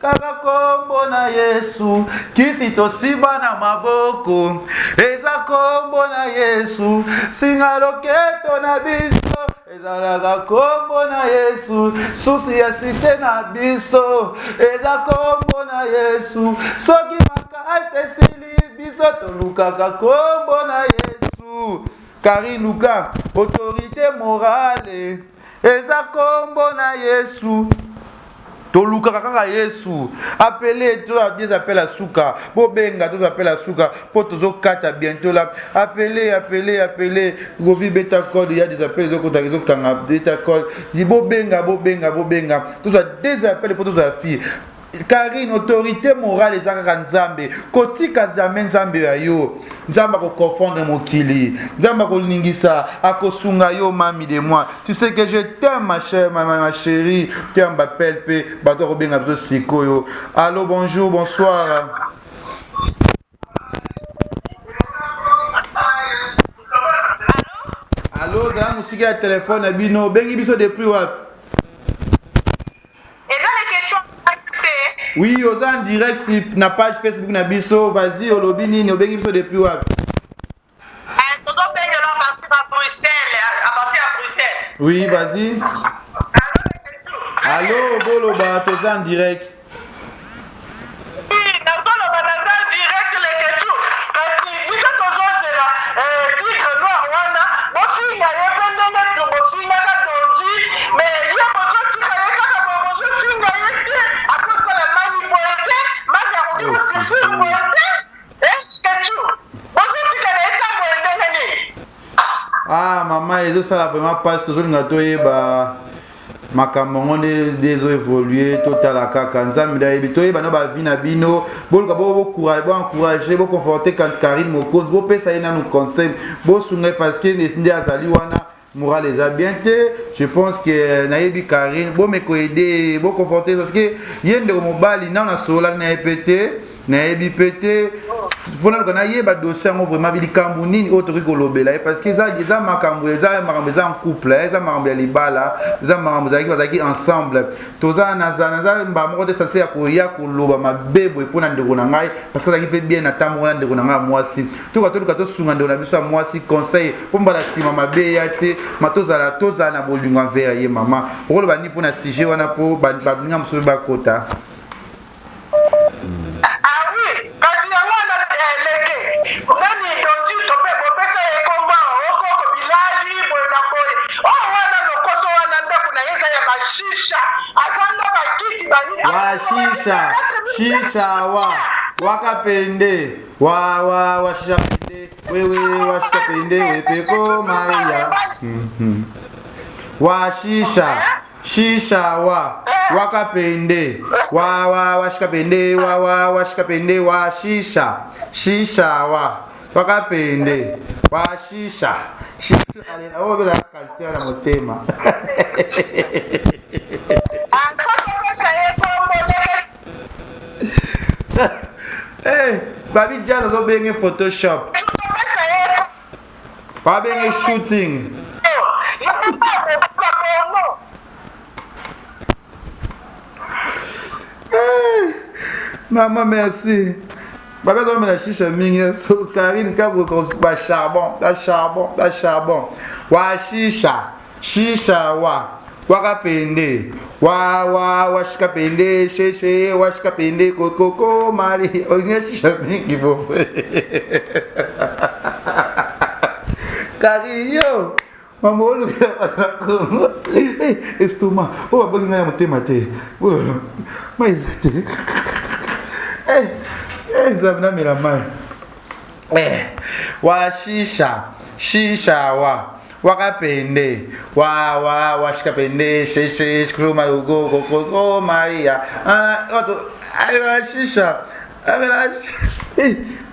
kaka kombo na Yesu kisi tosiba na maboko eza kombo na Yesu singa loketo na biso ezalaka kombo na Yesu susi ya site na biso eza kombo na Yesu soki makasi esili biso tolukaka kombo na Yesu Karinuka autorité morale eza kombo na Yesu toluka kaka Yesu appelez tous les appels à souka bobenga tous appels à souka pour tozo kata bientôt là appelez govi beta code il y a des appels zo kota zo kanga beta code bobenga tous des appels pour tous les filles Karine autorité morale ezaka nzambe kotika jamais nzambe ya yo nzamba ko confondre mokili nzamba ko lingisa akosunga yo mami de moi tu sais que je t'aime ma chère ma chérie tu m'appelles pe bato ko benga biso sikoyo allô bonjour bonsoir allô za musiki ya téléphone abino bengi biso depuis wapi oui, aux en direct sur la page Facebook Nabiso, vas-y, Olobini, nous bengi depuis où? À partir de Bruxelles. Oui, vas-y. Allô, Boloba, tous en direct. Ah maman, ils ça vraiment pas ce que bah makambo des évoluer total à kaka nzambe dayebi toyeba na ba vie na bino boluka bo encourager bo conforter quand Karine Mokonzi bo pesa ina nous conseil bo sunga parce que les azali wana moral les a bien je pense que nayebi Karine bo me ko aider bo conforter parce que yende mobali na sola na epete nayebi pété voilà qu'on a yeba dossier on vraiment bilikambu nini autre que lobela parce que ça makambu en couple ça makambu ya libala ça makambu zaki ensemble toza naza mbamo de sensé ya koya koloba mabebo epona ndeko na ngai parce que ça qui bien na tamu na ndeko na ngai mwasi to sunga ndeko na biso mwasi conseil pomba la sima mabe ya te matoza na bolingo envers ye mama oloba ni pona sujet wana po ba ninga mso ba kota. wa shisha shisha wa wakapende wa shisha pende wewe wa shisha pende wepeko Maria wa shisha shisha wa wakapende wa shisha pende wa shisha pende wa shisha shisha wa wakapende wa shisha allez oh bela kalsia na motema eh babi jana zo benge Photoshop ba benge shooting maman merci Baba doit me la chicha mingi so Karine ka ba charbon wa shisha wa wakapende wa shikapende sheshe wa shikapende koko mari onye chicha mingi bofe Kario Maman olu estoma o ba ngana motema te mais ate Examina mira mãe. Wa shisha wa wakapende wa shikapende sheshe skruma go Maria auto ai shisha amela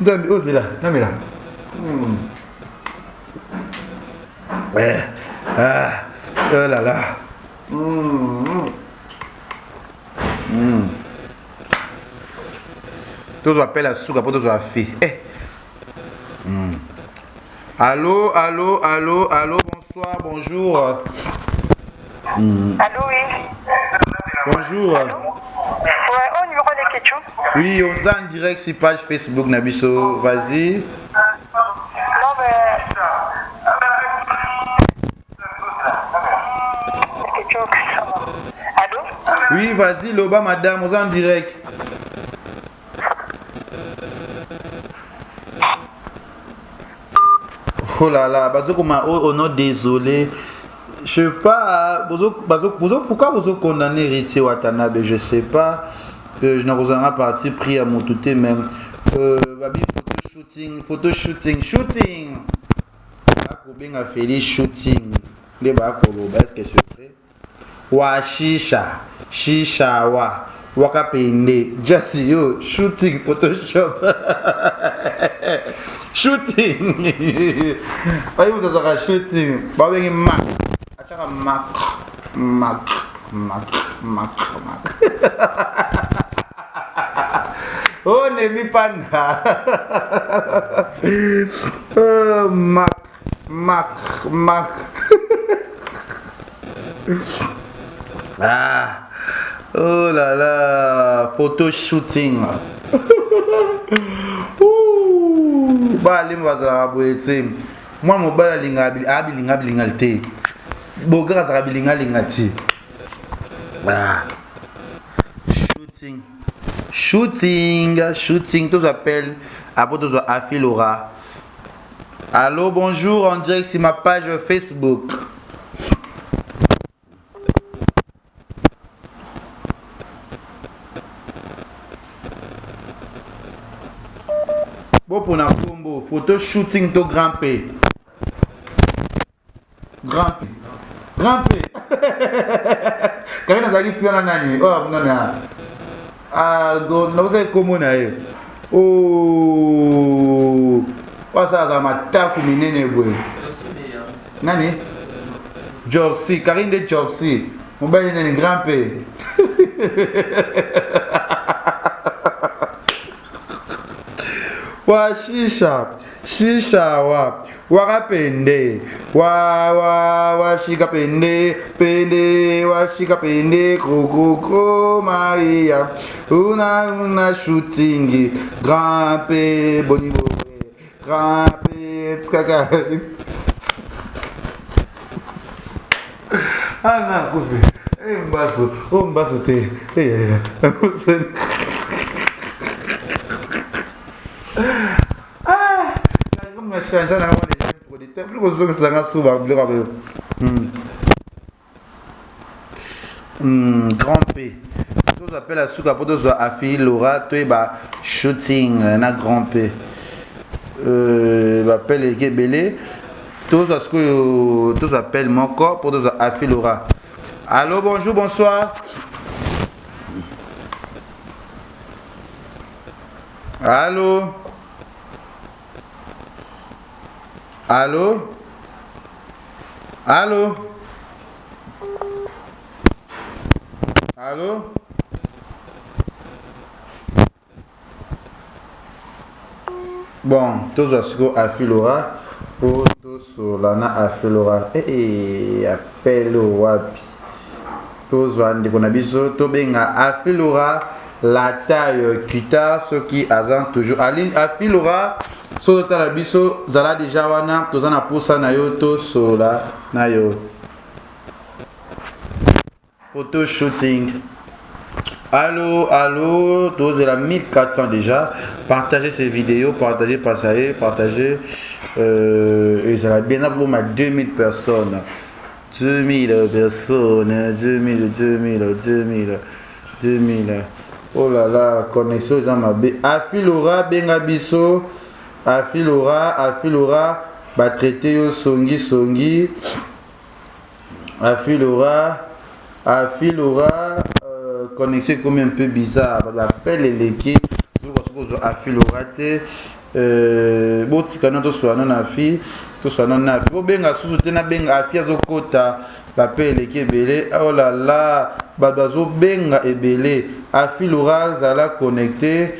ndambi ozela namela oh là là tous appellent à souka pour tous à fille. Allô, bonsoir, bonjour. Allô, oui. Bonjour. Allô? Ouais, au numéro de Ketchou. Oui, on est en direct sur page Facebook Nabiso. Vas-y. Non, mais. Ketchou, ça va. Allô? Oui, vas-y, Loba, madame, on est en direct. Oh là là, oh non, désolé. Je sais pas, pourquoi vous condamnez Riti Watanabe, je sais pas. Je n'en vous en ai parti pris à mon touté même. Babi, photo shooting. Akobing a fait les shooting. Les bakolo, est-ce que c'est vrai? Wa shisha wa wakapende. Just yo, shooting, Photoshop. Shooting. Voyez vous avez shooting. Bah oui Mac. Achara Mac. Oh Nemi Panda. Oh Mac. Ah. Oh là là, photo shooting. Ba lim bazala boete moi mo bala linga te boga za linga te shooting tous appellent après tous affilora. Allô, bonjour, en direct sur ma page Facebook. Bon pour na combo photo shooting to grand P. Quand on a dit fiona nani oh nana go no se comment na e oh pasa za mataku minene bwe nani Jorsey Karine de Jorsey mobile nani grand P. Wa shisha wa wakapende wa shikapende pende wa shikapende koko Maria una shooting grand P bonivo grand P tskaka ana kufi mbaso te changer na les gens producteurs plus que ça nga souba plus rapide grand P Tous appellent à Souka pour tous affi Laura, toi bah shooting na grand P. Appelle les belé. Tous appellent mon corps pour tous affi Laura. Allô, bonjour, bonsoir. Allô. Allô. Allô. Allô. Bon, tous affi Laura. Pour tous lana affi Laura. Appelle wapi. Tous on a biso to benga affi Laura la taille kita ce qui azan toujours ali affi Laura so to la biso zala déjà wana to zana posa na yo to sola na yo photo shooting. Allô, allô, tous la 1400 déjà. Partagez ces vidéos, partagez, partagez. Et ça va bien pour ma 2000 personnes. 2000 personnes, 2000. Oh là là, connexion, ils ont ma B. Affi Laura, benga biso. Affi Laura, va traiter yo songi. Affi Laura, connexion comme un peu bizarre. L'appel est légué. Affi Laura, bon, si quand on soit non affi. Tout ça non a fait benga sous na benga afia zokota l'appel qui belé oh là là babazo benga ebelé affi Laura zala connecté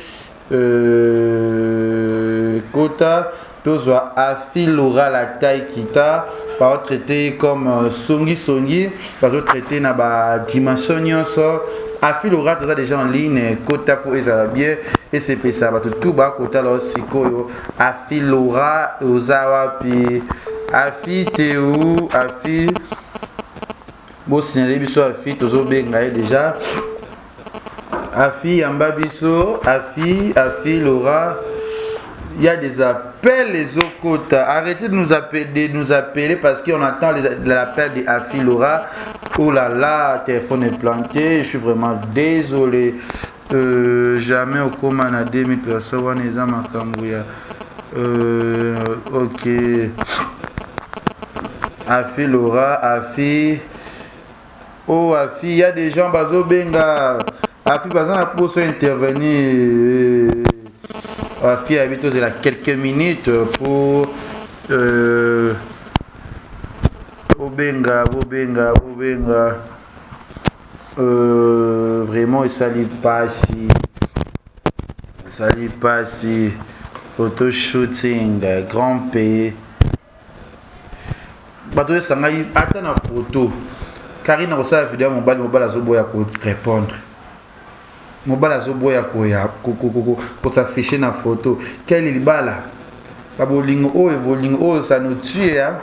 kota tozwa affi Laura la taille kita par traité comme songi par traité na ba dimension nyonso affi Laura tout ça déjà en ligne kota pour ezala bien et c'est ça va tout bas kota là sikoyo affi Laura ozawa pi affi Théo affi bo signaler biso affi tozo benga déjà affi yamba biso affi Laura. Il y a des appels les autres. Arrêtez de nous appeler parce qu'on attend l'appel de affi Laura. Oh là là, téléphone est planté. Je suis vraiment désolé. Jamais au commun à 2000 personnes. Ok. Affi Laura, affi. Oh affi, il y a des gens bazo benga. Affi bazo pour intervenir. Affi habite il a quelques minutes pour Obenga. Vraiment il s'allie pas si photo shooting grand P. Bato sangai attends la photo. Karine a ça vidéo mobile azobo ya ko répondre. Mobile azobo ya ko s'afficher na photo. Quel il bala. Ba bolingo ça nous tue hein.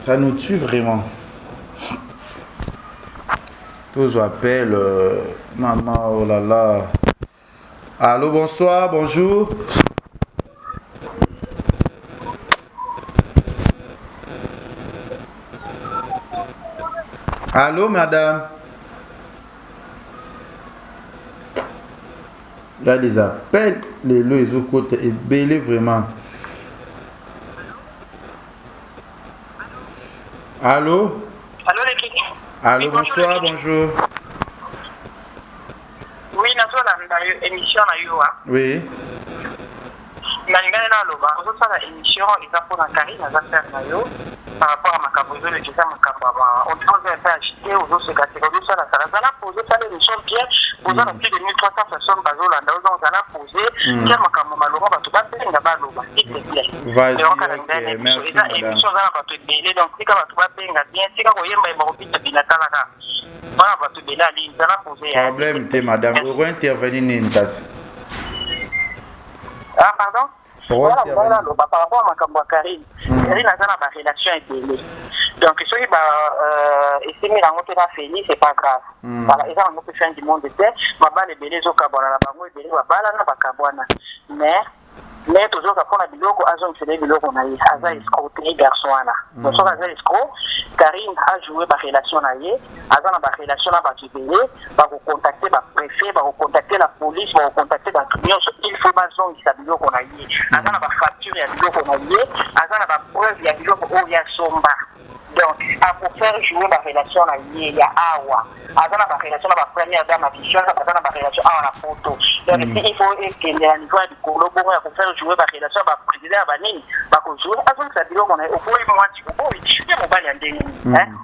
Ça nous tue vraiment. Tous appellent maman oh là là. Allô, bonsoir, bonjour. Allô, madame. Il y a des appels, les autres côtés est belé vraiment. Allô? Allô, l'équipe. Allô, Oui, bonsoir, bonjour. Oui, nous émission na yo. Oui. Nalingana na loba, on ça la émission ils a pour la Karine na faire na yo par rapport à makambo zo le kisa makambo on pense un peu agité aux autres catégories ça la poser ça l'émission bien aux a plus de 1300 personnes bazo landa aux on a posé quel makambo maloro ba to ba benga ba loba s'il te plaît. Vas-y, ok, merci madame. Émission za ba to belé donc si ka ba to ba benga bien si ka ko yemba ba opita binatala ka ba ba to belé ali za la poser Problème te madame, on va intervenir n'intas. Ah pardon. Voilà, par rapport à ma Karine, Karine a une relation intérieure. Donc, si tu as mis la montée félix, c'est pas grave. Voilà, ils ont fait fin du monde de terre, ma balle est belée au cabana, la bango est belée, ma balle n'a pas cabana. Mais, mais toujours kapona biloko azongisele biloko na ye aza escroquer garçon wana donc soki aza escroc Karine a joué ba relation na ye aza na ba relation na bato ebele bakocontacte bapréfet bakocontacte la police bakocontacte bato nyonso il faut bazongisa biloko na ye aza na bafacture ya biloko na ye aza na bapreuve ya biloko oyo asomba donc akofaire jouer ba relation na ye ya awa aza na ba relation na ba première dame afficheur aza na ba relation awa na photo donc il faut ekende na niveau ya likolo bongo ya kofaire jouer ba relation ba président ya banini bakozouer azongisa biloko na ye okoyi mwati okoyi ye mobali ya ndenge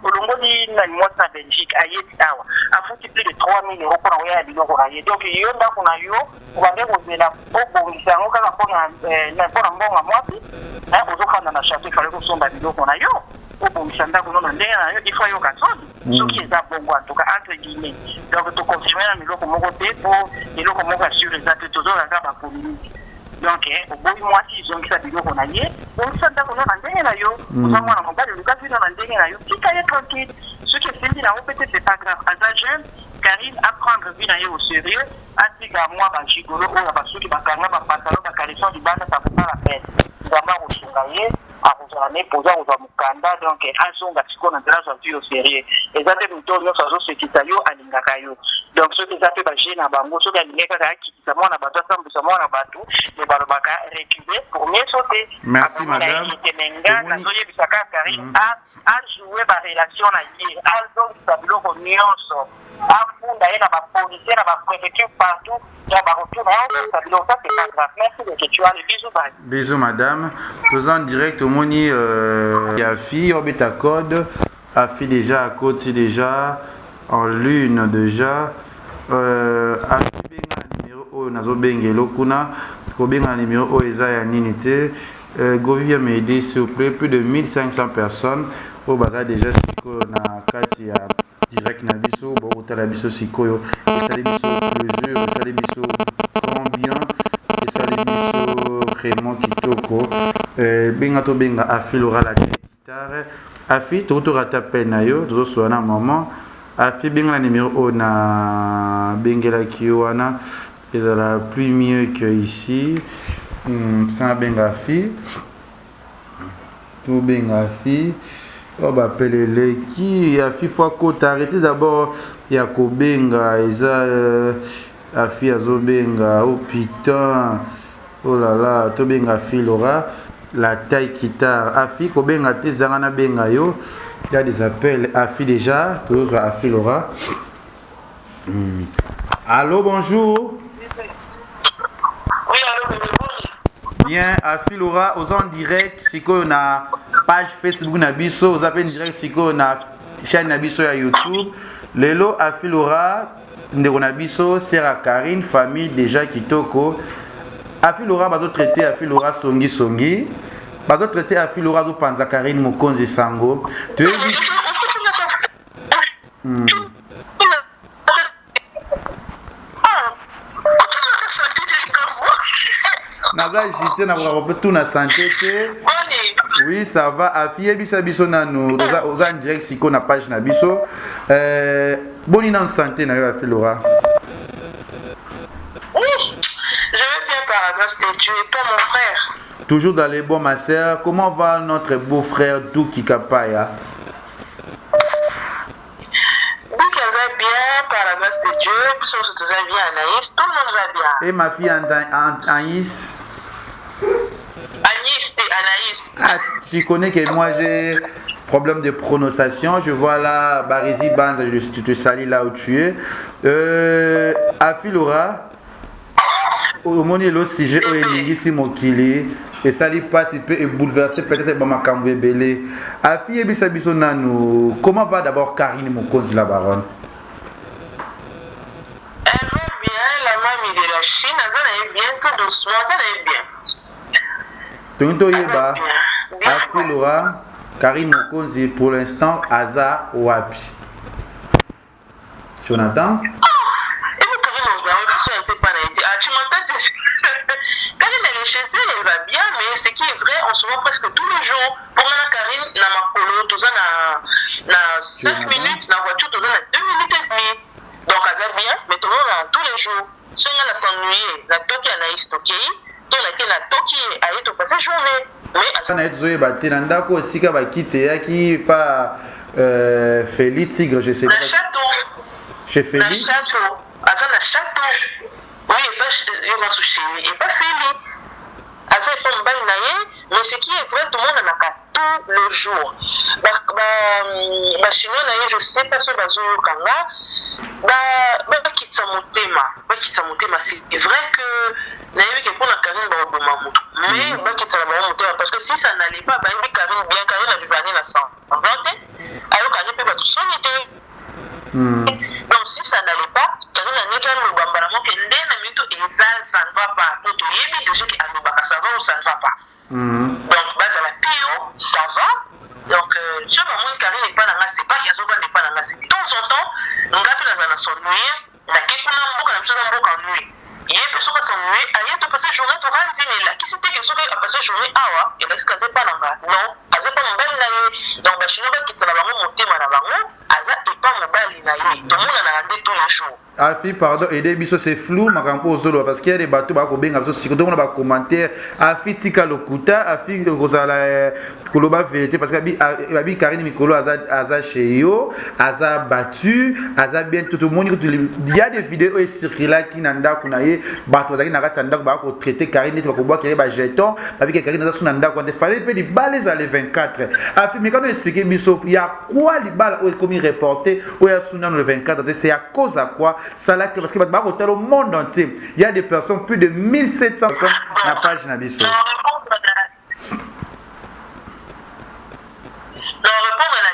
olongoli na mwasi na Belgique ayeti awa afuti plus de 3000 euros mpona koya ya biloko na ye donc yo ndako na yo obande kozela obongisa yango kaka mpona mbongo ya mwasi ozofanda na chateau ifale kosomba biloko na yo obongisa ndako no na ndenge na yo ifo yoka soni soki eza bongo antuka entre guillemets donc toconfirme na biloko moko te po biloko moko ya sur eza te tozolaka bapolémique donc oboyi mwasi izongisa biloko na ye bongisa ndako no na ndenge na yo oza mwana mobali oluka vino na ndenge na yo tika ye tranquille soki esimbi nango peut-être c'est pas grave aza jeune Karine apprendre vie na ye au sérieux atika mwa bagigolo oyo basuki bakanga bapantalo bakaleson libanda ça vaut pas la peine nzambe akosunga ye akozala nepoza akozwa mokanda donc azonga sikoyo na nzela azwa vie au sérieux eza te moto nyonso azosekisa yo alingaka yo donc soki eza mpe bagene na bango soki alingai kaka akitisa mwana bato asambwisa mwana bato me balobaka recule pour mieux sauter akonaekemenga nazoyebisa kaka Karine ajoue barelation na ye azongisa biloko nyonso afunda ye na bapolisier na bapréfecture partout donc baretourna azongisa biloko ça c'est pas grave merci de que tu as le bisou bye bisous madame tous en direct omoni ya fille obeta code afi déjà à côté déjà en lune déjà afi benga numéro oyo nazobengelo kuna kobenga numéro oyo eza ya nini te Govia m'aider s'il vous plaît plus de 1500 personnes au bazar déjà sikoyo na kati ya direct na biso bo otala biso sikoyo esali biso plaisir esali biso combien esali biso vraiment kitoko benga to benga Afi Laura la guitare Afi to ratape na yo to so na maman Afi benga la numéro na bengela ki wana ezala plus mieux que ici ça benga Afi to benga Afi on va appeler les qui Afi faut côté arrêter d'abord ya ko benga eza Afi azobenga oh putain oh là là to benga Afi Laura la taille guitare Afi ko benga te zanga benga yo il y a des appels Afi déjà toujours Afi Laura allô bonjour oui allô bien Afi Laura aux en direct siko na page Facebook na biso aux appels direct siko na chaîne na biso ya YouTube lelo Afi Laura ndeko na biso sera Karine famille déjà kitoko Afi Laura bazo traiter Afi Laura songi bazo traiter Afi Laura zo panza Karine mokonzi sango tu naza jité na ko tout na santé te oui ça va Afi ebisa biso nanu oza en direct siko na page na biso boni na santé na yo Afi Laura je vais bien par grâce de Dieu et toi mon frère toujours dans les bons ma sœur comment va notre beau frère Douki Kapaya Douki va bien par la grâce de Dieu puis on se trouve bien Anaïs tout le monde va bien et ma fille Anaïs Anaïs. Ah, tu connais que moi j'ai problème de prononciation. Je vois là, Barizi Banza, je te salue là où tu es. Afi Laura, au moment où sujet est ici mokili et ça lui passe il peut bouleverser peut-être ma cambe belé. Afi ebisa biso nanu. Comment va d'abord Karine Mokonzi la baronne? Elle va bien, la mamie de la Chine, elle va bien tout doucement, ça va bien. Tonto Yeba, Afi Laura, Karine Mokonzi, pour l'instant, Aza Wapi. Jonathan? Et vous pouvez m'envoyer, tu m'entends? Karine, elle est chez elle, elle va bien, mais ce qui est vrai, on se voit presque tous les jours. Pour moi, Karine, na makolo, tout ça, na 5 minutes, la voiture, tout ça, na 2 minutes et demie. Donc, elle va bien, mais tout le monde, tous les jours. Si on a s'ennuyer, la toki Anaïs toki, to na ke na toki aye to passer journée mais na ezoye ba te na ndako osika ba kite yaki pa Félix Tigre je sais pas na château chez Félix na château aza na château oui et pas yo na chéri et pas Félix aza pas mbali na ye mais ce qui est vrai tout le monde en a tout le jour ba chinois na ye je sais pas so bazoyokanga bakitisa motema c'est vrai que nayebi ke mpona Karine baoboma moto mais bakitisa na bango motema parce que si ça n'allait pas bayebi Karine bien Karine avivani na semblant te ayokani mpe bato soni te donc si ça n'allait pas Karine anyaki alobamba na moke nde na mito eza ça ne va pas po toyebi déjà ke alobaka ça va ou ça ne va pas donc bazala pio ça va donc so bamoni Karine epa na nga c'est pas azovanda epa na nga c'est de temps en temps ngapi naza na sonnuye nake kuna mboka na biso na mboka nuye ye mpe soki asannuye aye to passe journée tovandi mais elakisi te ke soki apasse journée awa elakisi aza epa na nga non aza epa mobali na ye donc bachino bakitisa na bango motema na bango aza epa mobali na ye tomonana nde tous les jours Afi, pardon, aider biso c'est flou, makampo ozolo parce qu'il y a des bateaux ba ko benga biso siko donc on va commentaire Afi tika lokuta Afi kozala koloba vérité parce que abi Karine Mikolo aza chez yo, aza battu, aza bien tout le monde il y a des vidéos et circulent qui nanda kunaye bateau zaki na kati nda ba ko traiter Karine tu va ko boire kele ba jeton, abi que Karine aza suna nda ko fallait pe di balles à les 24. Afi mais quand on expliquer biso il y a quoi les balles comme il reporté ou ya suna le 24 c'est à cause à quoi ça là parce que au monde entier il y a des personnes plus de 1700 personnes na page na biso répondre à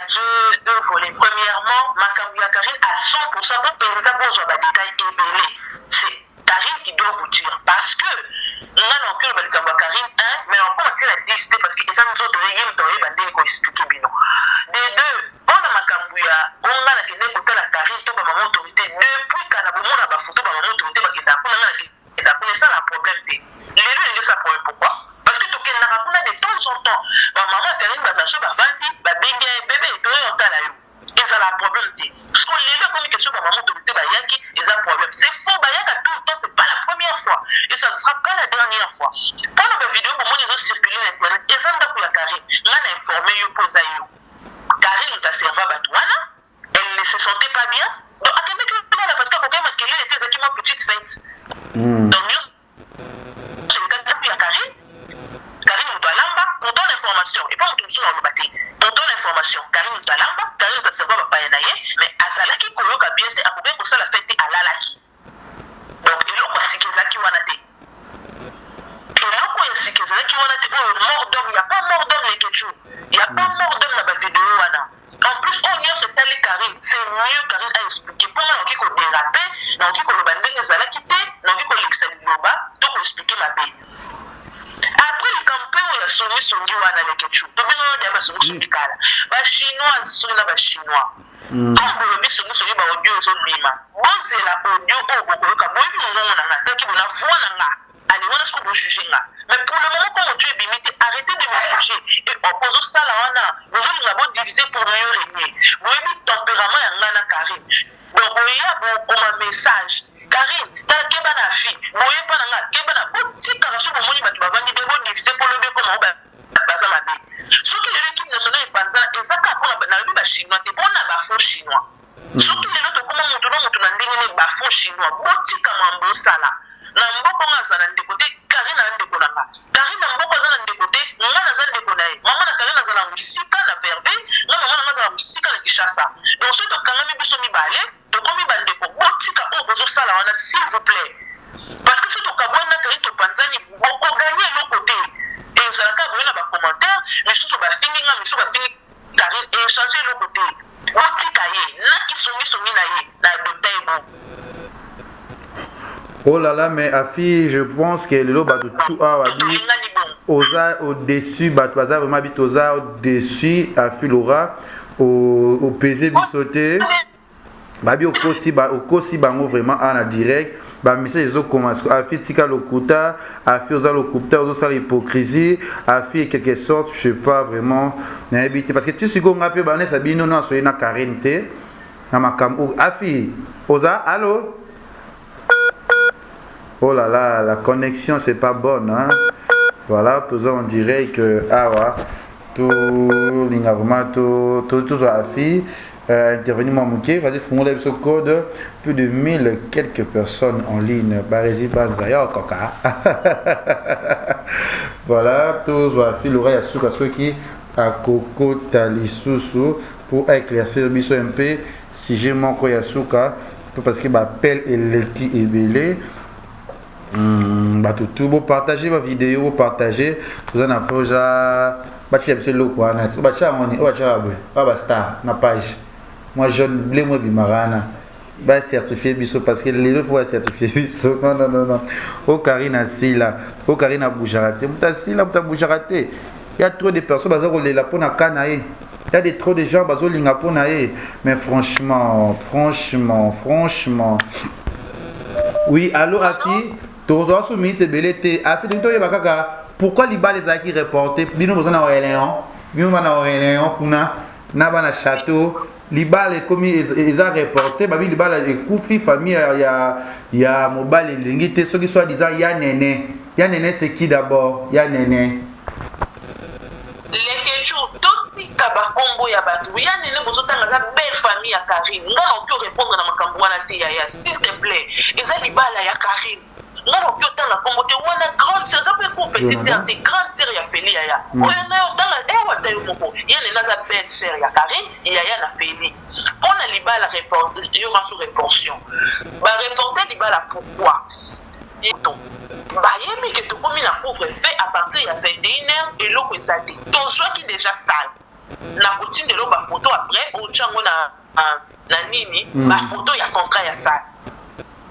deux volets premièrement makambo ya Karine à 100% pour penza bonjour ba détail ébélé c'est Karine qui doit vous dire parce que on a non que le likambo ya Karine mais on peut dire la liste parce que ça nous autres yem to yeba ko expliquer bino des deux on a makambo ya on a la kende ko la Karine to ba maman autorité depuis kana bomona ba photo ba maman autorité ba kenda kuna na kenda kuna ça la problème te les deux ne ça problème pourquoi parce que to kenda kuna de temps en temps ba maman Karine ba zacho ba vandi ba benga bébé to yo tala yo et ça la problème te parce que les deux communication ba maman autorité ba yaki et ça problème c'est faux ba yaka tout le temps c'est pas la première fois et ça ne sera pas la dernière fois pendant la vidéo pour moi ils ont circulé sur internet et ça ndako ya Karine ngana informé yo posa yo Karine ta serva batwana elle ne se sentait pas bien donc à quel moment parce que problème qu'elle était exactement petite fête donc mieux c'est le cas de Karine doit lamba pour ton information et pas on tourne sur le bâti pour ton information Karine doit lamba Karine ta serva ba naye mais azalaki koyoka bien te akobé ko sala fête alalaki donc eloko sikizaki wana te eloko ya sikizaki wana te mort d'homme il y a pas mort d'homme les ketchu il y a pas mort d'homme na ba vidéo wana en plus on y a cette telle Karine c'est mieux Karine a expliqué pour moi on qui ko déraper on qui ko le bandé ezalaki te on qui ko l'excel loba to ko expliquer ma bé après le campagne ya songi wana les ketchu to bino ya ba songi kala ba chinois sona ba chinois donc le biso songi ba audio so bima bonze la audio o ko ka boyi mo na nga taki bona fona nga allez on est-ce que vous jugez là mais pour le moment comme tu es limité arrêtez de me juger et oppose ça là wana nous allons d'abord diviser pour mieux régner vous avez tempérament ya ngana Karine donc il y a comme un message Karine ta keba na fi boye pa nga keba na si ka raso mo moni ba bavandi de bon diviser pour le bien comme ba baza mabe soki l'équipe nationale panza ezaka pour na ba chinois te bona ba faux chinois soki lelo to koma mutu na ndenge ne ba faux chinois botika mambo sala na mboko nga na ndeko te Karine na ndeko nanga Karine na mboko za na ndeko te nga na za ndeko na ye mama na Karine za na musika na verbe nga mama na za na musika na Kishasa donc so to kangami biso mibale to komi bandeko botika o bozo sala wana s'il vous plaît parce que so to kabwana Karine to panzani boko gagner le côté et ça la kabona ba commentaire mais so ba fingi nga so ba fingi Karine et changer le côté botika ye na kisongi na ye na dotaibo. Oh là là, mais Afi, je pense que le lot de tout a dit Oza au-dessus, Batwaza vraiment habite Oza au-dessus, Afi Laura, au PZ Bissoté, Babi au Kosi Bango vraiment en direct. Bah message les autres commencent Afi tika lokuta Afi oza lokuta oza sala hypocrisie Afi quelque sorte je sais pas vraiment n'habiter parce que tu sais qu'on a pu baner Sabino non soyez na Karine te na makam Afi oza allo Oh là là, la connexion c'est pas bonne, hein. Voilà, tout ça on dirait que tout l'ingavement tout a fait intervenir mon mouquet, vas-y fondre ce code, plus de 1000 quelques personnes en ligne, Barési Banzaya Coca. Voilà, tout a fait l'oreille à ceux qui à Coco Talisusu pour éclaircir biso un peu si j'ai mon koyasuka parce que m'appelle et l'équipe est belé. Tout vous partagez ma vidéo, vous partagez, vous en avez déjà bâti un peu quoi, vous bâti à mon star na page. Moi je blé moi bimarana, bah certifié biso parce que les deux fois certifié biso. Non. Oh Karina Sila, oh Karina Boujarate, muta Sila muta Boujarate. Il y a trop de personnes qui ont la peau na kanae. Il y a trop de gens qui ont la peau na e. Mais franchement. Oui, allô Afi. Toujours soumis, c'est belé. Afi, pourquoi les balles qui reportent? Bino vous en avez un. Bino vous en avez un. Kuna, na château. Les balles comme ils ont reporté. Babi les balles de Koufi famille il y a mobile l'ingité. Ceux qui sont disant il y a Néné. Il y a Néné c'est qui d'abord? Il y a Néné. Les questions toti kabakombo ya batu ya nene bozotanga za belle famille ya Karine ngana okyo répondre na makambo wana te ya s'il te plaît eza libala ya Karine ngana okyo tanga kombo te wana grande sœur ça peut pour petite sœur te grande sœur ya Feli ya oya na yo tanga ewa tayo moko ya nene za belle sœur ya Karine ya na Feli pona libala report yo rançon réponsion ba reporter libala pourquoi bayemi que tokomi na couvre-feu à partir ya 21h eloko ezate tozwaki déjà sale na kotindelo bafoto après otyango na nini bafoto ya contrat ya sale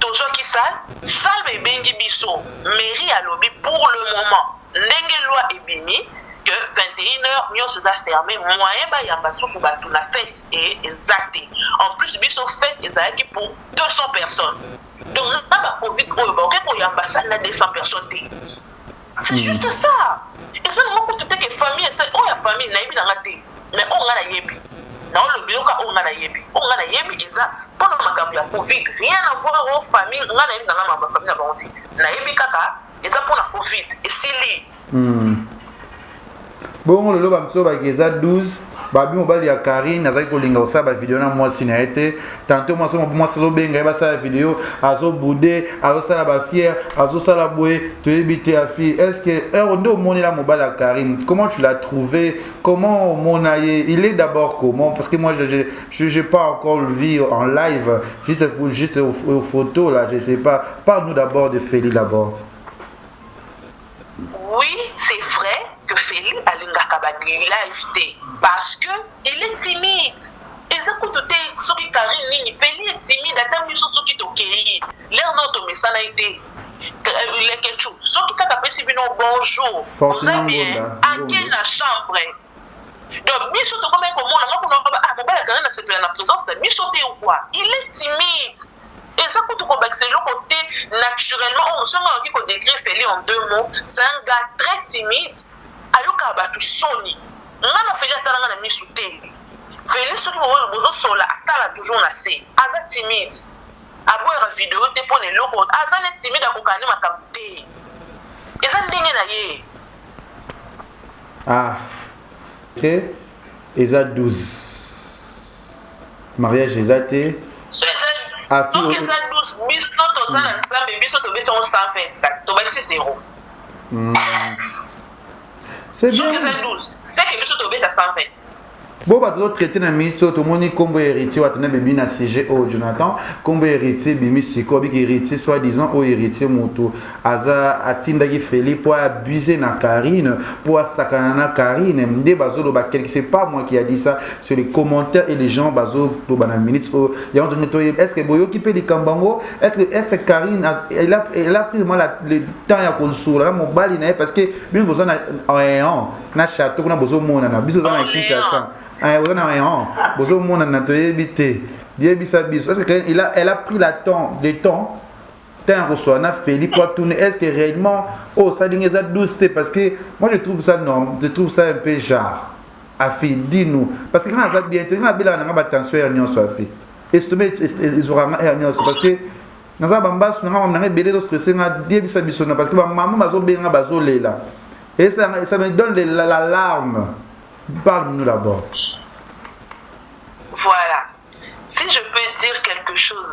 tozwaki sale bebengi biso mairie alobi pour le moment ndenge loi ebimi que 21h nyonso eza fermé moyen bayamba susu bato na fête et ezate en plus biso fête ezalaki pour 200 personnes. Donc, na Covid, on y a ambassade na 200 personnes. C'est juste ça. Et ça, nous avons tout que famille, c'est la famille, naïbi dans la thé. Mais on a la yebi. Non, le bio, on a la yebi. On a la yebi, et ça, pendant la Covid, rien à voir aux familles, on a la yebi dans la famille, la bonté. Naïbi kaka, et ça pour la Covid, et c'est li. Bon, le loba mso ba geza 12. Babi mobali ya Karine azaki kolinga osaba vidéo na mwasi na ete tantôt mwasi zo benga ba sa vidéo azo boudé azo sala ba fier azo sala boé to ebité a fille est-ce que on est moni la mobali ya Karine comment tu l'as trouvé comment monaye il est d'abord comment parce que moi je pas encore le vu en live juste aux photos là je sais pas parle-nous d'abord de Feli d'abord. Oui, c'est vrai que Feli a live parce que il est timide. Et ça coûte ce qui Karine Feli est timide. Attends, mais ce qui t'okei. L'air notre message a été les quelque chose. Ce qui t'a appelé bonjour. Vous allez bien? À quelle chambre? Donc, Misso te comme comment on a pas Karine c'est la présence de Misso ou quoi? Il est timide. Et ça coûte c'est le côté naturellement on se met qui décrire Feli en 2 mots. C'est un gars très timide. Ayoka batu soni. Ngana Feli atala na misute. Feli soki bozo sola atala toujours na se. Aza timide. Aboira vidéo te pone loko. Aza ne timide akokani makamute. Eza ndenge na ye. Ah. OK. Eza 12. Mariage ezate. Donc eza 12 biso to za na nzambe biso to beto 120. To bali 0. C'est bien. C'est que nous sommes à 120. Bon, bah, tout traité dans Mitso, tout le monde comme héritier, ou bébé na CG au Jonathan, comme héritier, bimi siko, bik héritier, soi-disant, au héritier moto. Aza, atinda qui fait pour abuser na Karine, pour sakanana Karine, m'de bazo lo bakel, c'est pas moi qui a dit ça, sur les commentaires et les gens bazo lo bana minutes, y a entendu est-ce que Boyo qui peut les Kambango, est-ce que Karine, elle a pris le temps à construire, là, mon bali, parce que, bien, besoin na château, on a besoin de mon ana, besoin de Kinshasa. Vous en avez un. Vous avez mon anato évité. Est-ce qu'elle a pris le temps tant reçoit na Feli pour tourner. Est-ce que réellement oh ça dit ça 12 parce que moi je trouve ça non, je trouve ça un peu genre. Afi dis-nous parce que quand ça bientôt il y a bien la attention à Union soit fait. Et ce met ils aura parce que naza bambasu nanga mama nanga belé to stressé nga diebisa biso na parce que ba maman bazo benga bazo lela et ça me donne l'alarme. Parle-nous d'abord. Voilà. Si je peux dire quelque chose,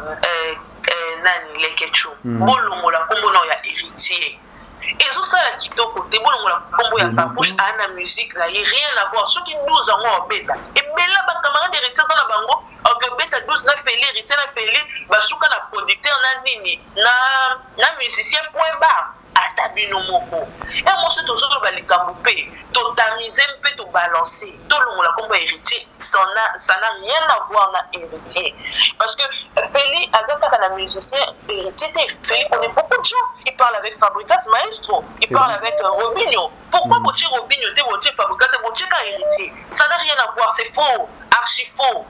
Nani Lekecho, bolongo la kombo na ya héritier. Et ça la kitoko te bolongo la kombo ya papouche ana musique na rien à voir. Ceux qui nous en bêta. Et bella ba camarade héritier dans la bango, que bêta 12 na feli héritier na feli, ba souka na producteur na nini, na musicien point barre. Atabino moko. Et moi c'est toujours ba likambo pe, to tamiser pe to balancer. To longo la kombo héritier, ça n'a rien à voir na héritier. Parce que Feli Azaka na musicien héritier, Feli connaît beaucoup de gens. Il parle avec Fabricat Maestro, il parle avec Robinho. Pourquoi Botier Robinho, Botier Fabricat, Botier ka héritier? Ça n'a rien à voir, c'est faux, archi faux.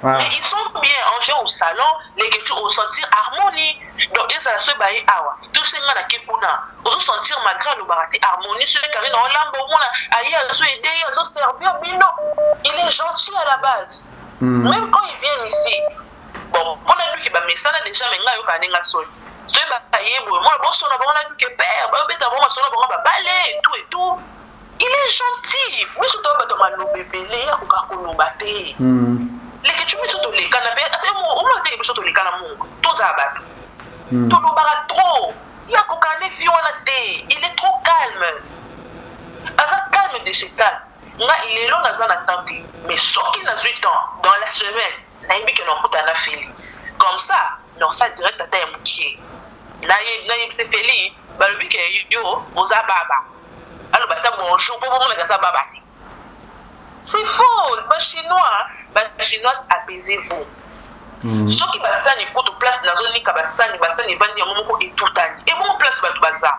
Ah. Mais ils sont bien rangés au salon, les gens ont sentir harmonie. Donc, ils sont baillés awa. Tout ce monde qui kuna, ils ont sentir malgré le baraté harmonie. Celui qui est dans l'ambo, aïe, ils ont aidé, ils ont servi au bino. Il est gentil à la base. Même quand ils viennent ici. Bon, on a vu qu'il va mettre ça déjà, mais là, il y a un sol. Celui qui est bon, moi, bon, on a vu que père, tout et tout. Il est gentil. Mais surtout, on va le bébé, on va le les que tu mets sur les canapés, on m'a dit que sur les canapés, tous à battre. Tout le barat trop. Il y a qu'aucun effet, il est trop calme. Avant calme de chez calme. Il est long dans un attente. Mais ce qui n'a 8 ans, dans la semaine, il y a que l'on peut en faire. Comme ça, non, ça direct à terre moutier. Là, il s'est fait lire, le but que yo, aux ababa. Alors, bonjour, pour vous, les ababa. C'est faux, les Chinois, apaisez-vous. Ceux qui basani pour toute place dans zone kabasani basani vandi momoko et tout tani. Et mon place batu baza.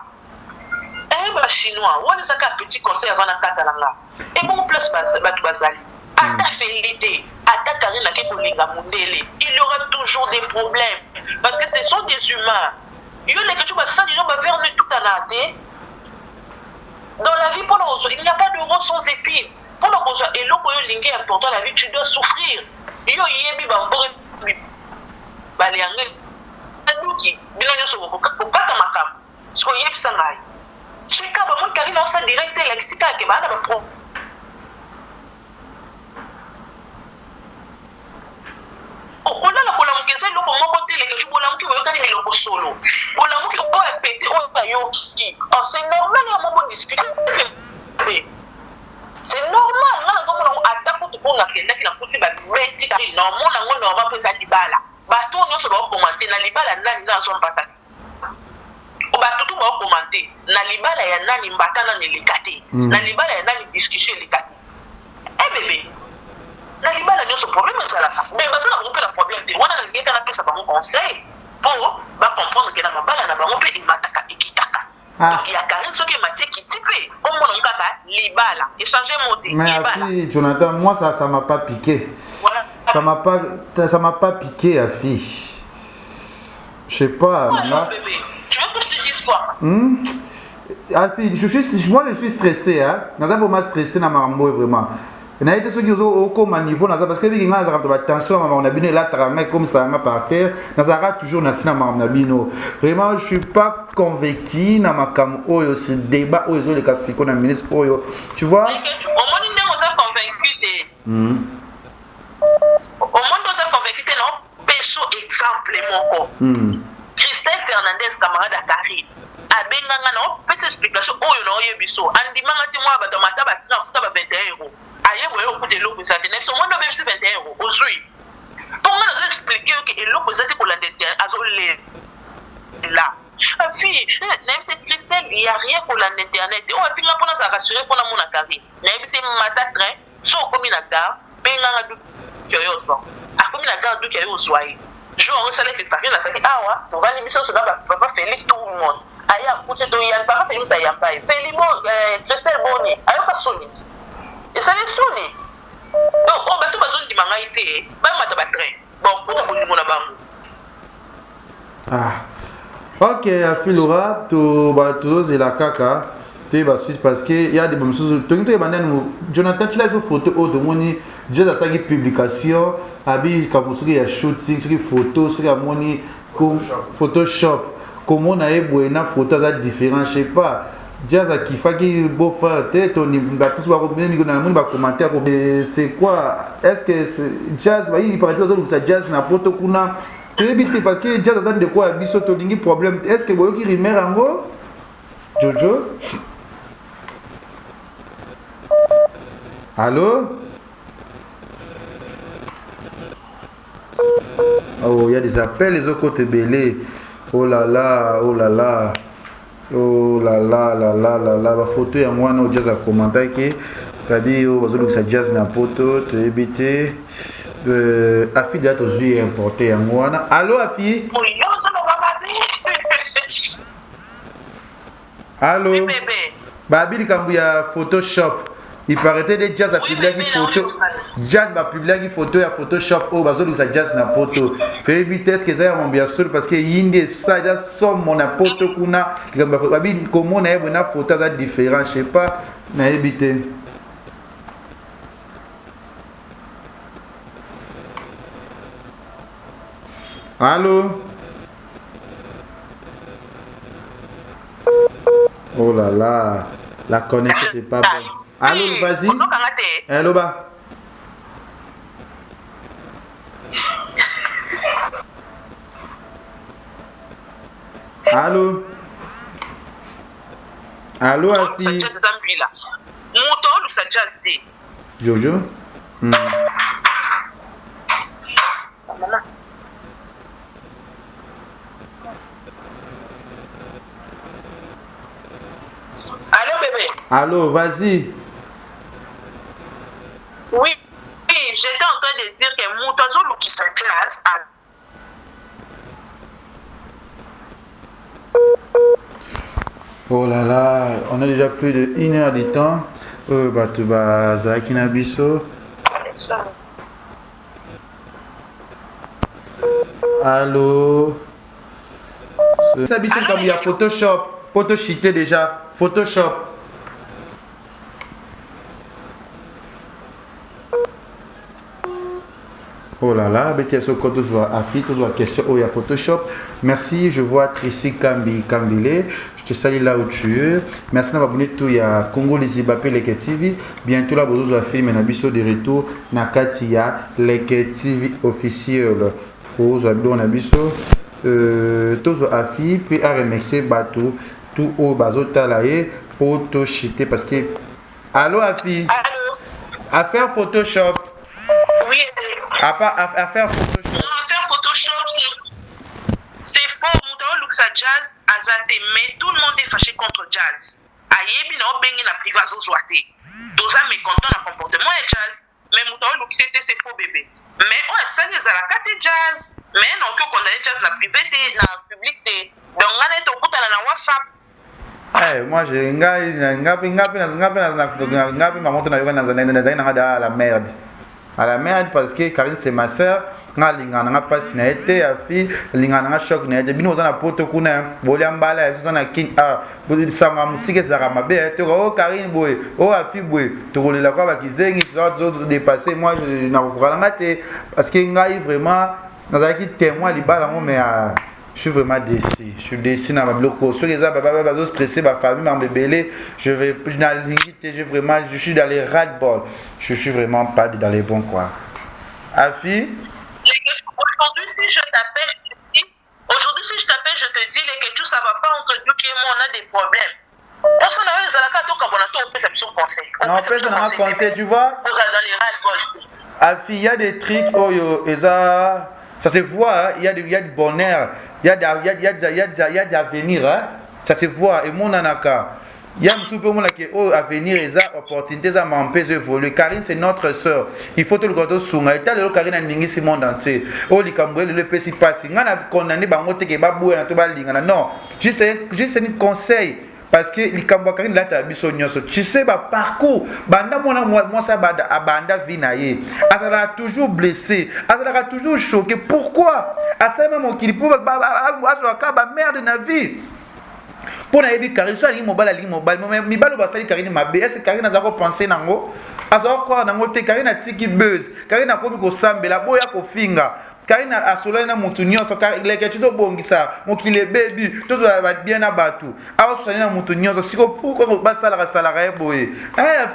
Les Chinois, on les a un petit conseil avant la katalanga. Et mon place batu bazali. Ata félité, ata karina ke kolinga mundele. Il y aura toujours des problèmes parce que ce sont des humains. Yo les que tu basani no ba vers nous tout anaté. Dans la vie pour nous, il n'y a pas de rose sans épines. Pour nous, et l'eau pour linguer important la vie, tu dois souffrir. Yo yebi bambore baliangé. Aduki, binonya so ko kata makam. So yebi sangai. Cheka ba mon karina sa direct lexika ke ba na ba pro. On a la bola mukese loko moko tele ke bola muki boyoka ni loko solo. Bola muki ko pété o ba yoki. Oh c'est normal ya mo discuter. C'est normal, nous avons attaqué pour la clientèle qui n'a pas été bêtise. Normalement, on va pas faire libala. Bateau, nous sommes commenter. Na libala, nani na zone patati. Au bateau, tout va commenter. Na libala, ya nani mbata na nelikati. Na libala, ya nani discussion nelikati. Eh bébé, na libala, nous sommes problème ça là. Mais ça n'a pas de problème. On a les gars qui ont ça par mon conseil pour comprendre que na mabala na bango pe imataka ikitaka. Donc il y a Karine ce qui m'a dit qui type au monde on kaka libala échanger monter libala. Mais Jonathan, moi ça m'a pas piqué. Voilà. Ça m'a pas piqué affiche. Je sais pas. Oh, non, bébé. Tu veux que je te dise quoi? Moi je suis stressé hein. Naza vraiment stressé na mambo vraiment. Na été ceux qui ont comme niveau naza parce que bien nga za ba tension maman on a bien là travail comme ça par terre naza toujours na sina maman bino. Vraiment je suis pas convaincu na makam oyo ce débat oyo les kasiko na ministre oyo. Tu vois? Au monde on est convaincu de au monde on est convaincu que non pécho exemple moko. Christelle Fernandez camarade à Karine. Abenganga non petite explication oyo no yebiso andimanga te moi ba tomata ba transfuta ba 21 €. Aïe, vous avez l'eau pour ça. Tout le monde a même 21 €. Aujourd'hui, pour moi, nous expliquer que l'eau pour ça, c'est pour la déterre. Là. Fille, même si Christelle, il n'y a rien pour l'internet. On va finir pour nous rassurer pour la monacari. Même si matin train, soit comme une gare, mais il y a un curieux. À comme une gare, il y a un soir. Je vais saluer que Paris a fait ah ouais, tu vas l'émission sur la papa Félix tout le monde. Aïe, écoutez, il y a papa Félix Tayamba. Félix, Christelle Boni, aïe, pas sonné. Et ça les sonne. Donc, on va tout besoin de mangaïté. Bah, on va train. Bon, pour tout le monde à bambou. Ok, Afilora, tous et la caca. Tu vas suite parce qu'il y a des bonnes choses. Jonathan, tu l'as vu photo de mon jazz asalaki publication abi kapo soki ya shooting soki photo soki amoni photoshop komona ye boye na photo aza différent je sais pas jazz akifaki beau frère te tous bakomoni bacommentaire c'est quoi est-ce que jazz il paraît ozolukisa jazz na poto kuna toyebi te parce que jazz aza ndeko ya biso tolingi problème est-ce que boyoki rimer yango Jojo allô oh il y a des appels les autres côté belé oh là là oh là là oh là là là là là là ba photo ya mwana o jazz a commenter ke kadi o bazolukisa jazz na poto toyebi te afi déjà tozwi importé yango wana allô afi allô babi likambo ya photoshop il paraît que jazz a publié photo jazz va publier photo ya photoshop oh bazolukisa jazz na poto toyebi te est-ce que ça mon bien sûr parce que yinde ça déjà somme mon poto kuna likambo babi komona ye bona photo za différent je sais pas nayebi te allô oh là là la connexion c'est pas bon allô vas-y allô ba allô allô afi Jojo Allô bébé. Allô, vas-y. Oui, j'étais en train de dire que Moutazo qui se classe à... Oh là là, on a déjà plus de 1 heure de temps. Batuba Zakina Bisso. Allô. Ça Bisso comme il y a Photoshop. Photoshité déjà. Photoshop. Oh là là, BTS code toujours affiche, toujours question. Oh, il y a Photoshop. Merci, je vois Tracy Kambile. Je te salue là où tu es. Merci d'avoir abonné tout. Il y a Congo Lizibape Leke TV. Bientôt là, vous avez fait mes abisso de retour. Nakatia Leke TV officiel. Vous avez un abisso. Tous affi puis à remercier Batou. Tout au bazota là pour te chiter parce que. Allô, Afi? Allô? À faire Photoshop. Oui. À faire Photoshop. Non, à faire Photoshop, c'est faux. Moutao Luxa Jazz, Azate, mais tout le monde est fâché contre Jazz. Ayebi na obengi na privé azozwate. Doza mécontent na comportement ya Jazz, mais Moutao Luxa c'est faux bébé. Mais on a ça les alakate Jazz, mais non que condamner Jazz na privé na public te. Donc on est au bout na WhatsApp. Hey, moi j'ai ngapi ma montre na yoga na la merde. À la merde parce que Karine c'est ma sœur. Nga lingana nga passe na été a fi lingana nga choc na été bino na poto kuna boliambala ya na king bodi sanga musike za mabe te oh Karine boy oh afi boy to kolela kwa bakizengi to dépasser moi je na kokalanga te parce que ngai vraiment nazaki témoin libala mais je suis vraiment déçu. Je suis déçu dans ma bloco. Ceux qui sont stressés, ma famille m'a bébélé. Je suis dans les ras-de-bol. Je suis vraiment pas dans les bons quoi. Afi? Aujourd'hui, si je t'appelle, je te dis que tout ça va pas entre nous qui et moi, on a des problèmes. On s'en a les alaka to kabonato on peut s'absorber conseil. Non, on peut un conseil, tu vois? On va dans les ras-de-bol. Afi, il y a des trucs oh ça se voit, il y a du bonheur, il y a d'avenir, hein? Ça se voit. Et mon anaka, il y a un super monde qui est avenir et ça opportunité ça m'empêche d'évoluer. Karine c'est notre sœur. Il faut tout le gâteau sunga. Et t'as le Karine a ningi ce monde entier. Oh likambo le pesi passe. Ngana condamné bangote ke babou na to ba lingana. Non, juste un conseil. Parce que les Kambouakarine là t'as biso nyonso. Tu sais ba parcours banda moi ça banda vinaye. Azala toujours blessé, azala toujours choqué. Pourquoi? Asa même qui pour ba merde na vie. Pour na yebi Karine so ali mobile mais mi balo basali Karine mabe. Est-ce que Karine azako penser nango? azokoka nango te Karine atiki buzz Karine akomi kosambela boya kofinga Karine asolani na mutu nyonso leke tu tobongisa mokili bebi tozala bien na bato aosani na mutu nyonso siko pourquoi basalaka ye boye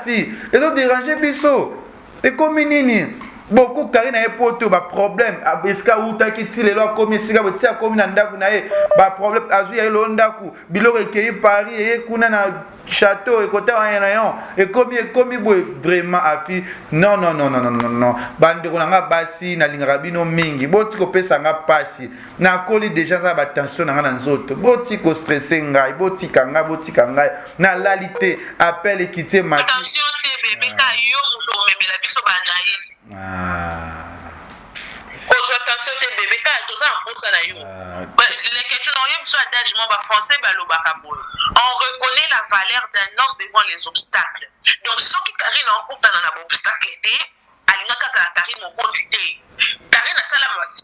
fi ezo déranger biso ekomi nini beaucoup Karine a poto ba problème eska utaki ti lelo akomi esika botia akomi na ndaku na ye ba problème azu ya lo ndaku biloko ekei Paris eye kuna na château ekota wana yon ekomi boye vraiment afi non bandeko nanga basi na lingaka bino mingi boti kopesa nga pasi na koli déjà za ba tension nanga na nzoto boti ko stresser ngai boti kanga na lalité appel ekité mati attention te bébé ka yo muto memela biso banayi attention te bébé ka toza mposa na yo les questions n'ont besoin d'agement français on reconnaît la valeur d'un homme devant les obstacles donc ce qui Karine en compte dans un obstacle té alinga kasa la Karine mon compte té Karine sala masi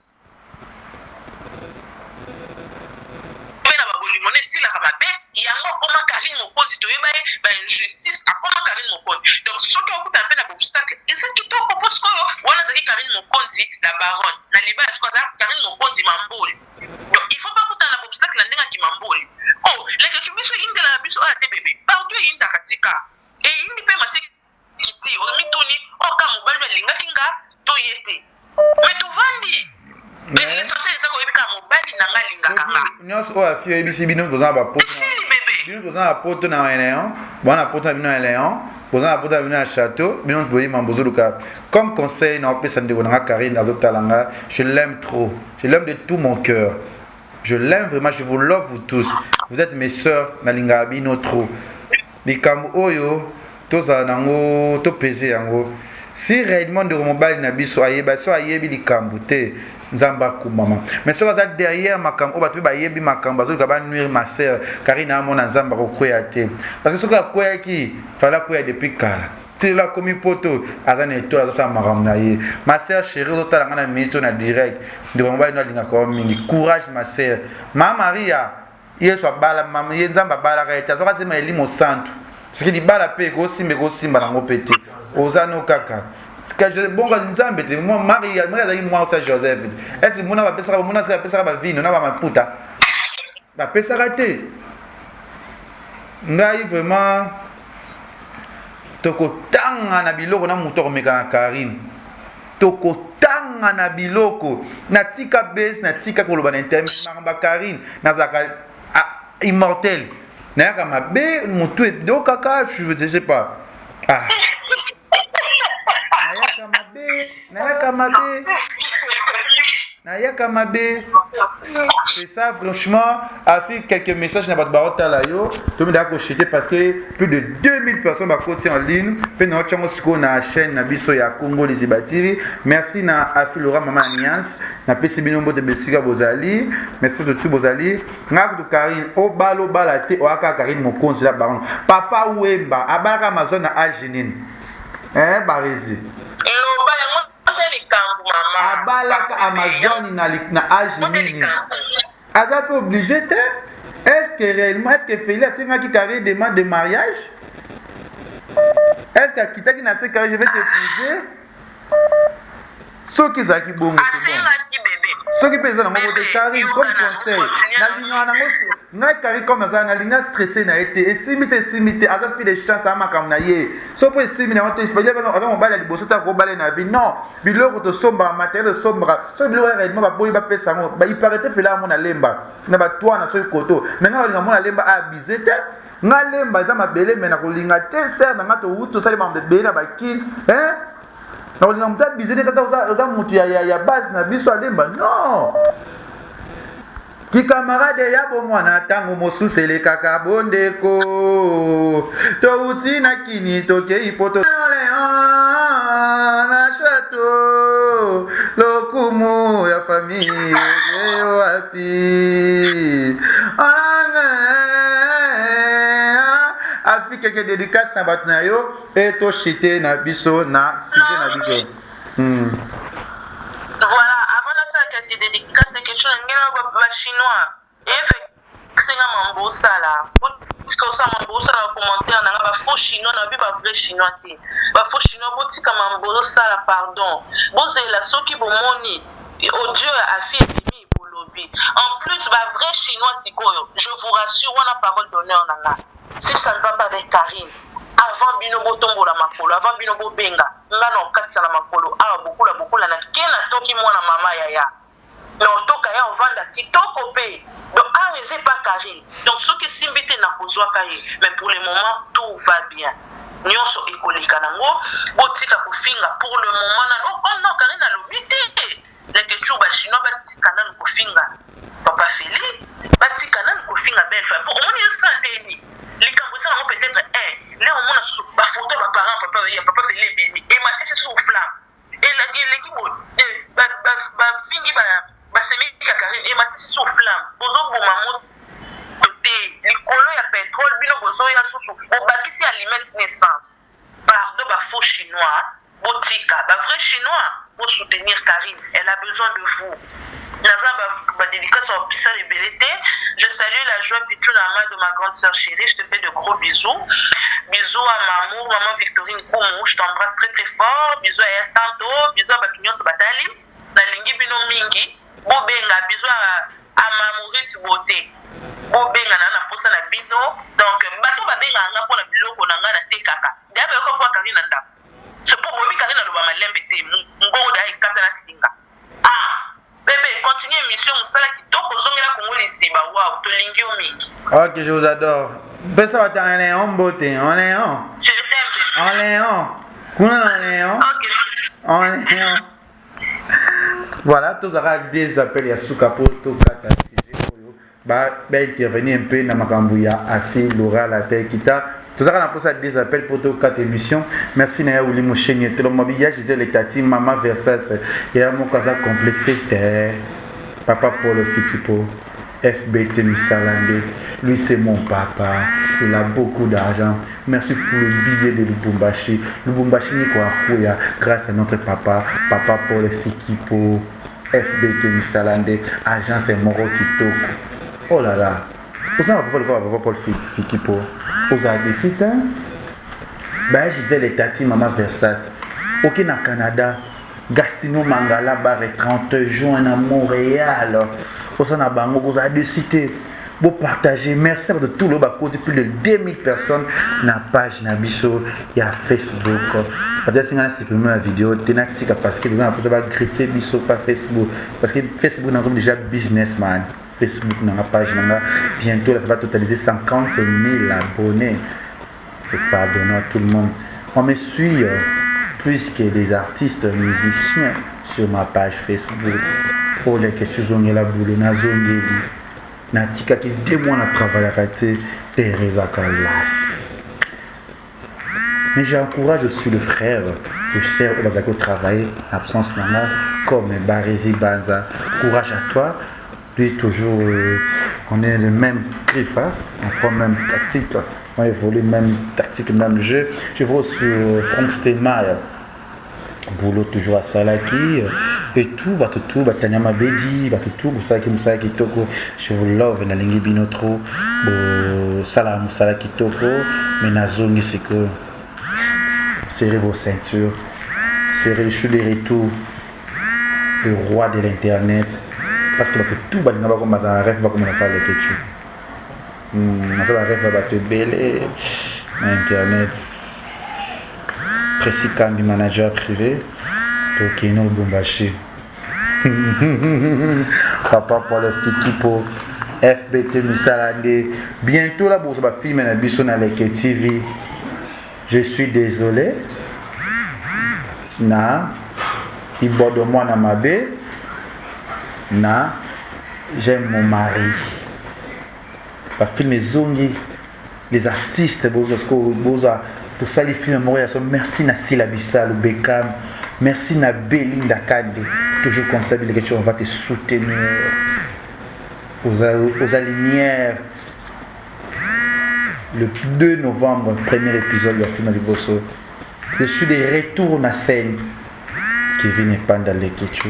bena ba bolimone sila ka mabe yango koma Karine mon compte to yeba ba injustice akoma Karine mon compte donc ce qui en compte un peu na obstacle et ça qui to propose ko wana zaki Karine mon compte la baronne na liba est-ce que Karine mon compte mamboli donc il faut pas kuta na obstacle la ndenga ki mamboli oh leke tumiso inde la biso a te bébé partout inde katika et inde pe matiki kiti o mitoni o ka mobali linga kinga to yete mais to vandi mais les sociétés ça ko ebika mobali nanga linga kanga nyos o afio ebisi bino boza ba poto bino boza ba poto na Léon bona poto bino na Léon boza ba poto bino na château bino boyi mambozo luka comme conseil na opesa ndeko nanga Karine azotalanga je l'aime trop je l'aime de tout mon cœur. Je l'aime vraiment, je vous love vous tous. Vous êtes mes sœurs, nalinga bino trop. Likambo oyo, toza nango, to pese yango. Si réellement de mobile na biso ayeba, so ayebi likambo te, nzamba kumama. Mais so baza derrière makambo, ba to ba yebi makambo, so ka ba nuire ma sœur, Karine amona nzamba ko koya te. Parce que so ka koya ki, fala koya depuis kala. La commis poto azane to aza maramna ye ma sœur chérie otalanga na minute na direct de ngomba ino linga ko mingi courage ma sœur ma Maria yeso bala mama yenzamba bala ka eta so ka sema elimo santo ce qui dit bala pe go simba na ngopete ozano kaka ka je bonga nzambe te moi Maria zaki moi sa Joseph est-ce que mona ba pesa ba vino na ba maputa ba pesa raté ngai vraiment toko tanga na biloko na muto komeka na Karine toko tanga na biloko na tika base na tika koloba na internet mamba Karine na zaka immortel na yaka mabe mutu do kaka je sais pas na yaka mabe c'est ça franchement a fait quelques messages na batbarota la yo tout le monde a coché parce que plus de 2000 personnes ba côté en ligne pe na chango siko na chaîne na biso ya Congo Liziba TV merci na Afilora Mama Alliance na PC binombo de Besika Bozali merci de tout Bozali ngak to Karine o balo balate o aka Karine mo konzi la baron papa Wemba abaka Amazon na Agenine barezi abalaka Amazon na Agenine aza peu obligé te est-ce que réellement est-ce que Félix a senga qui carré demande de mariage est-ce que kitaki na se carré je vais t'épouser ce qui zaki bongo ce qui pèse dans mon côté Karine comme conseil na linga na ngosto na Karine comme ça na linga stressé na été et simite aza fait des chances à makam na ye so po simite na ote spécial on va bala liboso ta ko bala na vie non biloko to somba matériel de sombra so biloko réellement ba boyi ba pesa ngo ba iparete fela mo na lemba na ba toi na so koto maintenant linga mo na lemba abusé te nga lemba za mabele mena ko linga te ser na ngato wuto sali ba bele na ba kin na olinga muta bizete tata oza mutu ya base na biso alemba non ki camarade ya bo mwana tango mosusu elekaka bondeko to uti na kini toke ipoto na château lokumu ya famille wapi afi quelques dédicaces na bato na yo et to chité na biso na sujet na biso voilà avant de faire quelques dédicaces de quelque chose ngena ba chinois et fait que c'est un mambo ça là tika osala commentaire nanga bafaux chinois na bi bavrai chinois te bafaux chinois botikama bozosala pardon bozela soki bomoni audio ya afi ebimi bolobi en plus bavrai chinois sikoyo je vous rassure wana parole d'honneur nanga si ça ne va pas avec Karine avant bino botombola makolo avant bino bobenga nga na okatisa na makolo awa bokula na ke na toki mwana mama yaya na otoka ya ovanda kitoko pe donc awa eza pas Karine donc soki simbi te na kozwaka ye mais pour le moment tout va bien nyonso ekoleka nango botika kofinga pour le moment na non Karine alobi te leke tu bachinois batika nanu kofinga papa Félix batika nanu kofinga belle femme pour omoni esanteni likambo eza nango peut-être leo omona bafoto baparent papa Félix ebimi ematisi sur flamme eleki bo bafingi basemeki ya Karine ematisi sur flamme bozoboma moto te likolo ya pétrole bino bozoya susu bobakisi alimete naissance pardon bafaux chinois botika bavrai chinois pour soutenir Karine elle a besoin de vous naza dédicace au Pissal et Belleté. Je salue la joie Pitou Nama de ma grande sœur chérie. Je te fais de gros bisous. Bisous à Mamou, maman Victorine Koumou. Je t'embrasse très très fort. Bisous à elle tantôt. Bisous à Bakignon Sobatali. Na Lingi Bino Mingi. Bobenga. Bisous à Mamourit Beauté. Bobenga na posa na Bino. Donc, bato babenga nga pour la biloko na nga na tekaka. D'ailleurs, il faut voir Karine Nanda. C'est pour moi, Karine Nanda ba malembe te. Ngo da ikata na singa. Bébé, continue l'émission, ok, je vous adore. Ben ça va être un léon beauté, un léon. Je t'aime. Un léon. Quoi un léon? Ok. Un léon. Voilà, tous aurez des appels à Soukapo, Tokata, intervenir un peu dans ma cambouya, Afi, Laura, la terre, Kita. Tout ça, on a posé des appels pour toutes 4 émissions. Merci Naya Ouli Mouchéni. Tout le monde, Gisèle et Tati, Maman Versas. Il y a mon casa complexé. Papa Paul Fikipo. FBT Missalande. Lui, c'est mon papa. Il a beaucoup d'argent. Merci pour le billet de Lubumbashi. Lubumbashi, Nikouakouya. Grâce à notre papa. Papa Paul Fikipo. FBT Missalande. Agence Moro Kitoko. Oh là là. Vous savez pourquoi papa Paul Fikipo? Vous avez décidé, ben Gisèle et Tati, Maman Versas. Ok, na Canada, Gastino Mangala, barre 30 juin à Montréal. Vous avez décidé, vous partagez. Merci de tout le bas côté, plus de 2000 personnes na page Nabiso et à Facebook. Peut-être que c'est pour la vidéo, parce que vous avez greffé Biso par Facebook. Parce que Facebook n'a déjà businessman. Facebook dans la page bientôt là, ça va totaliser 50 000 abonnés. C'est pas donné à tout le monde. On me suit plus que des artistes musiciens sur ma page Facebook. Pour les questions on est la boule nazongeli natika qui 2 mois na travail arrêté Teresa Kalas. Mais j'encourage aussi le frère de sœur Bazako travailler absence nana comme Barési Banza. Courage à toi. Lui, toujours, on est le même griffe, hein? On prend même tactique, on évolue même tactique, même jeu. Je vois sur Franck Stelmaier, boulot toujours à Salaki, et tout, Tanyama Bedi, tout, Musaki Toko, je vous love, na lingi binotro, Salam Salaki Toko, mais Nazongi Seko, serrez vos ceintures, serrez les cheveux et tout, le roi de l'internet. Parce que tout va être comme un rêve, comme on a parlé de tout. Ça va rêve te belle internet. Précis comme du manager privé. Donc il y a une bombaché. Papa pour le Fikipo. FBT Missalande. Bientôt la bourse va filmer la Bisson avec TV. Je suis désolé. Na. Il borde moi dans ma baie. Na, j'aime mon mari. Ba film zongi les artistes boza tout ça les films Montréal. Merci na Sila Bissal Beckham, merci na Belinda Kande, toujours constabile que on va te soutenir aux lumières. Le 2 novembre, premier épisode de la film Liboso. Je suis de retour na scène qui vient pendant les Ketchou.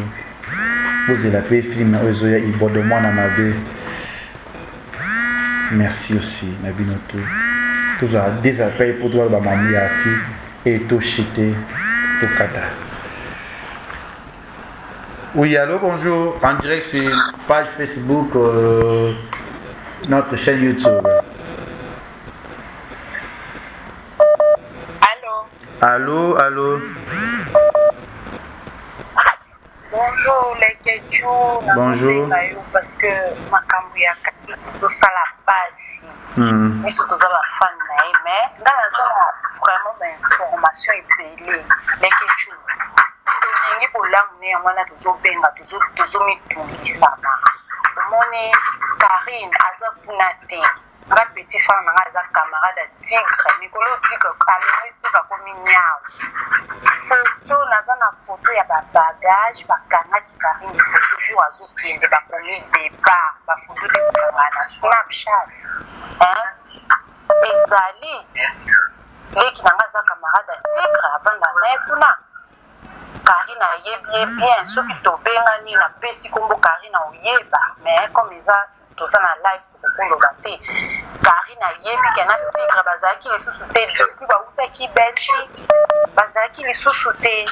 Vous avez la paix, film Ozoya, il boit de moi dans ma baie. merci aussi Nabinoto toujours des appels pour toi mamie à fille et tout chité tout kata. Oui, allô, bonjour. En direct c'est page Facebook, notre chaîne YouTube. Allô, allô. Bonjour les Ketchou. Bonjour. Parce que ma camouya tout ça la base. Nous sommes tous fan mais dans la vraiment d'information et belé les Ketchou. Tolingi pour l'amener on a toujours benga toujours mitungi sana. Moni Karine azapunate. Nga petit femme nga za camarade tigre Nicolo tigre kamera tigre comme miao photo naza na photo ya ba bagage ba kanga ki Karine photo jour azo kende ba komi débat ba photo de kanga na Snapchat ezali leki nga za camarade tigre avant na mekuna Karine yebi bien soki to benga ni na pesi kombo Karine oyeba mais comme eza tout ça na live pour le gâter Karine yebi kana tigre bazaki les sous-soutés depuis ba utaki Belgique bazaki les sous-soutés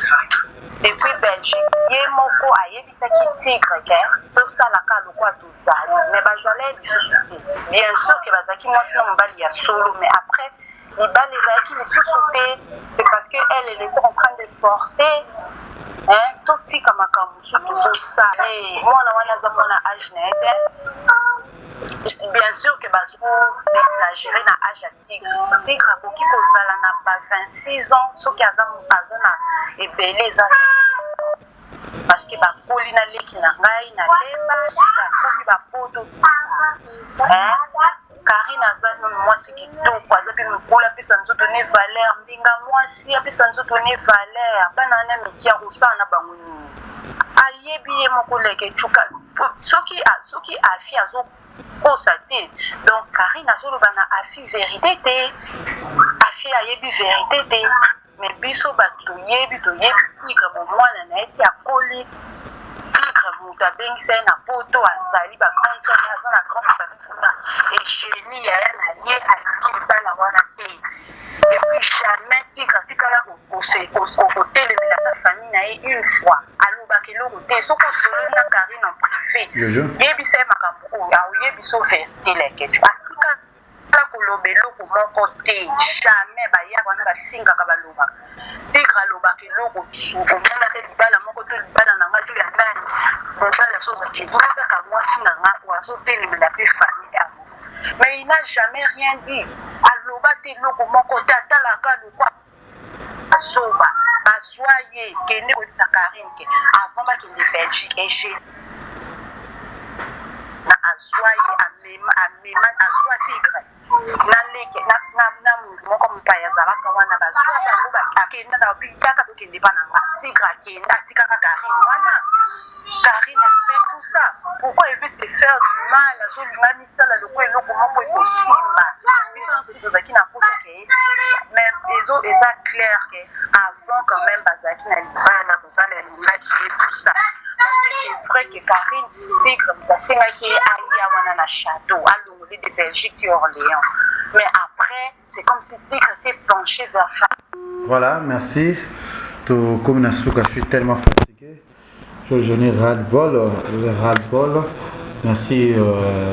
depuis Belgique yemoko ayebisa ki tigre ke tout ça la ka lokwa tout ça mais bazale les sous-soutés bien sûr que bazaki moi sinon mbali ya solo mais après les balles bazaki les sous-soutés c'est parce que elle était en train de forcer tout tika makambo toujours ça et moi na wana za mona âge na bien sûr que bazo exagérer na âge tigre akoki kozala na ba 26 ans soki aza na ebele za parce que bakoli na leki na ngai na leba bakomi bapoto Karine azali mwasi kitoko azapi mokolo apesa nzoto ne valeur mbinga mwasi apesa nzoto ne valeur bana na mikia kosala na bango nini ayebi ye moko leke chuka soki afi azokosa te donc Karine azoloba na afi vérité te afi ayebi vérité te mais biso bato toyebi tigre bomwana na ye ti akoli tigre moto abengisa ye na poto azali bagrande aza na grande famille kuna egénie ya ye na ye alingi libala wana te epuis jamais tigre atikala kotelemela na famille na ye une fois alobaka eloko te soki osolo na Karine en privé yebisa ye makambo oyo aoyebiso vérité leketu atikala koloba eloko moko te jamais baya wana basingaka balobaka tigre alobaka eloko omona te libala moko to libala na ngai to ya nani mobala sozaki kaka mwasi na nga wazotelemela mpe famille yango mais il n'a jamais rien dit aloba te eloko moko te atalaka lokwa azoba bazwa ye kende kotisa Karine ke avant bakende Belgique ege na azwa ye amema azwa tigre na mundu moko mopaya azalaka wana bazwa bango bakenda na biyaka tokende bana nga tigre akenda atikaka Karine wana Karine fait tout ça pourquoi il veut se faire du mal azolinga misala lokwa eloko moko ekosimba biso nyonso tozalaki na posa ke même ezo eza clair ke avant quand même bazalaki na libala kozala elingaki ye tout ça parce que c'est vrai que Karine tigre basengaki ye alia wana na château alongoli de Belgique ti Orléans mais après c'est comme si tigre s'est penché vers voilà merci comme Nasuka je suis tellement fatigué j'en ai ras-le-bol merci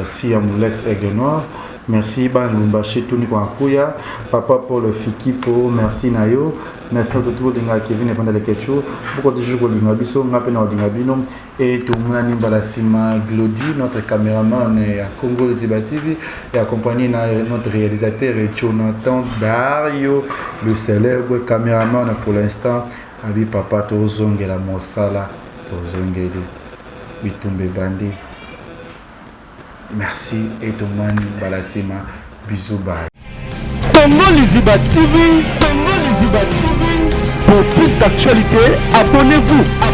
si Amoulex Aigle Noir merci Ban Lumbashi Tuni Kwakuya papa pour le fikipo merci Nayo merci à tout le monde qui vient pendant les questions beaucoup de jours de Nabiso ngapena odingabino et tout le monde balasima Glody notre caméraman à Congo Liziba TV et accompagné notre réalisateur Jonathan Dario le célèbre caméraman pour l'instant abi papa tozongela mosala tozongeli bitumbe bandi. Merci et Tomani Balasima. Bisous, bye. Congo Liziba TV, Congo Liziba TV. Pour plus d'actualités, abonnez-vous.